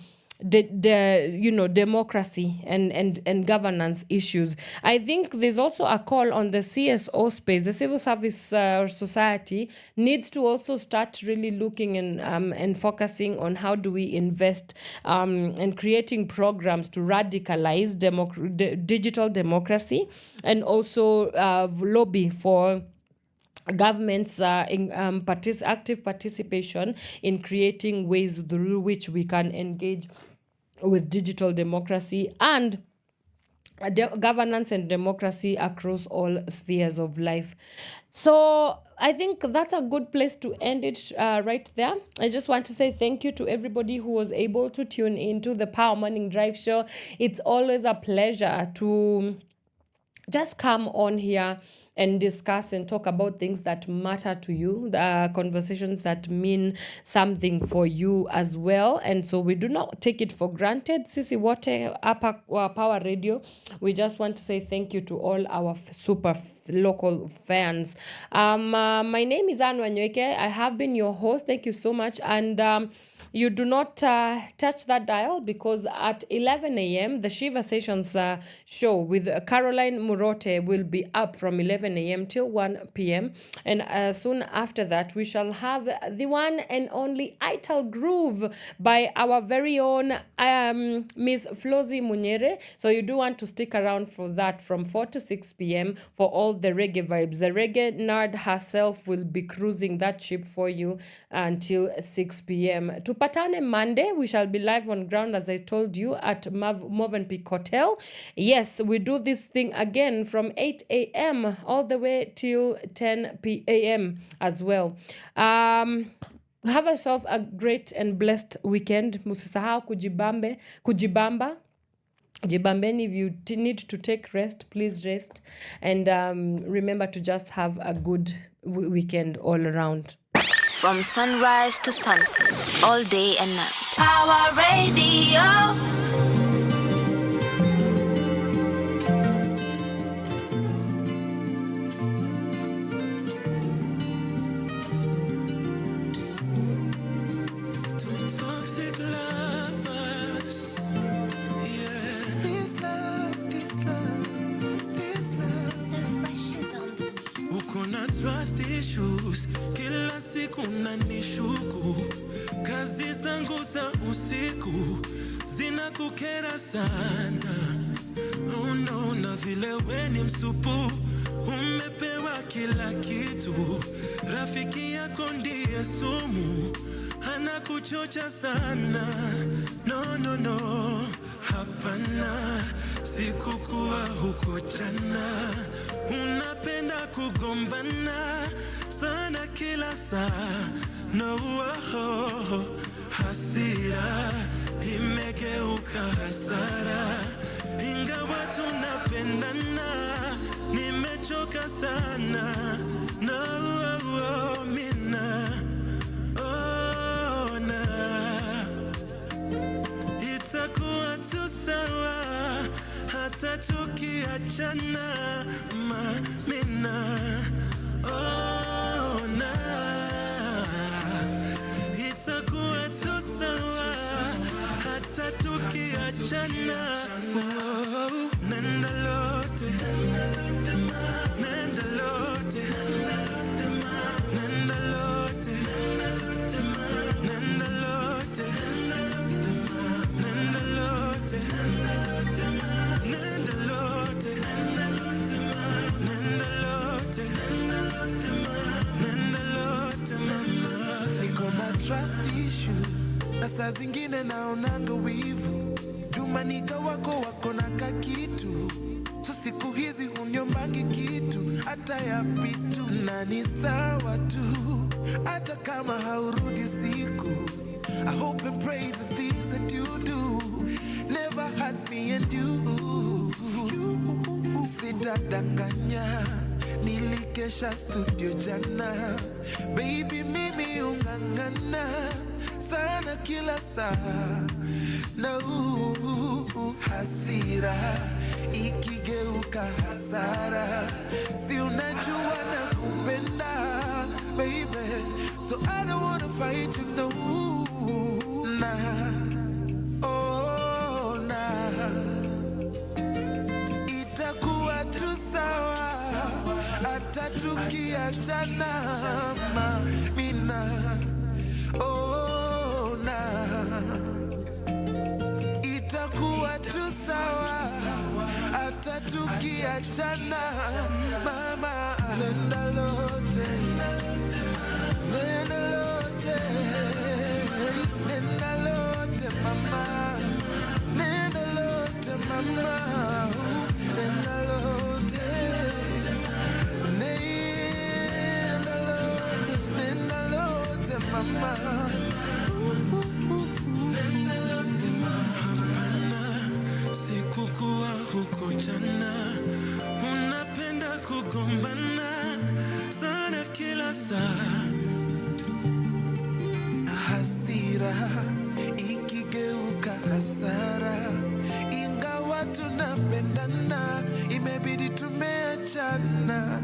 democracy and governance issues? I think there's also a call on the CSO space. The civil service society needs to also start really looking and focusing on how do we invest and creating programs to radicalize digital democracy, and also lobby for governments active participation in creating ways through which we can engage with digital democracy, and governance and democracy across all spheres of life. So I think that's a good place to end it right there. I just want to say thank you to everybody who was able to tune into the Power Morning Drive show. It's always a pleasure to just come on here and discuss and talk about things that matter to you, the conversations that mean something for you as well. And so we do not take it for granted. Sisi wote hapa Power Radio, we just want to say thank you to all our super local fans. My name is Wanyoike. I have been your host. Thank you so much. And you do not touch that dial, because at 11 a.m. the Shiva Sessions show with Caroline Murote will be up from 11 a.m. till 1 p.m. And soon after that, we shall have the one and only Ital Groove by our very own Miss Flozz Munyiri. So you do want to stick around for that from 4 to 6 p.m. for all the reggae vibes. The reggae nerd herself will be cruising that ship for you until 6 p.m. Tupatane Monday, we shall be live on ground, as I told you, at Movenpick Hotel. Yes, we do this thing again from 8 a.m. all the way till 10 p.m. as well. Have yourself a great and blessed weekend. Musisahau kujibamba. Jibambeni, if you need to take rest, please rest. And remember to just have a good weekend all around. From sunrise to sunset, all day and night. Power Radio. Trust issues, kila siku nanishuku, kazi zangu za usiku zinakukera sana. Oh no, na vile we ni msupu, umepewa kila kitu, rafiki yako ndiye sumu, anakuchocha sana. No no no, hapana, sikukuwa huko jana. Unapenda kugombana sana kila saa. No, hasira imegeuka hasara. Ingawa tunapendana, nimechoka sana. No, mina na itakuwa tu sawa hata tukiachana, mina na itakuwa tu sawa hata tukiachana. Nenda lote, nenda lote, nenda lote, nenda lote, nenda lote, nenda lote, nenda lote, mama. Niko na trust issue, na saa zingine naonanga wivu. Jumanika wako na kakitu, so siku hizi uniombangi kitu, hata ya pitu. Na ni sawa tu, hata kama haurudi siku. I hope and pray the things that you do never hurt me and you. Sitadanganya, nilikesha studio jana. Baby mimi ungangana sana kila saa. No, hasira ikigeuka hasara. Si unajua na kupenda, baby, so I don't wanna fight you, no. Nah, oh nah, itakuwa tu sawa hata tukiachana, mina oh nah, itakuwa tu sawa hata tukiachana, mama. Nenda lote, nenda lote, nenda lote, mama. Nenda lote, mama. mama. Hapana, sikukuwa huko jana. Unapenda kugombana sana kila saa. Hasira ikigeuka hasara, ingawa tunapendana imebidi tumeachana.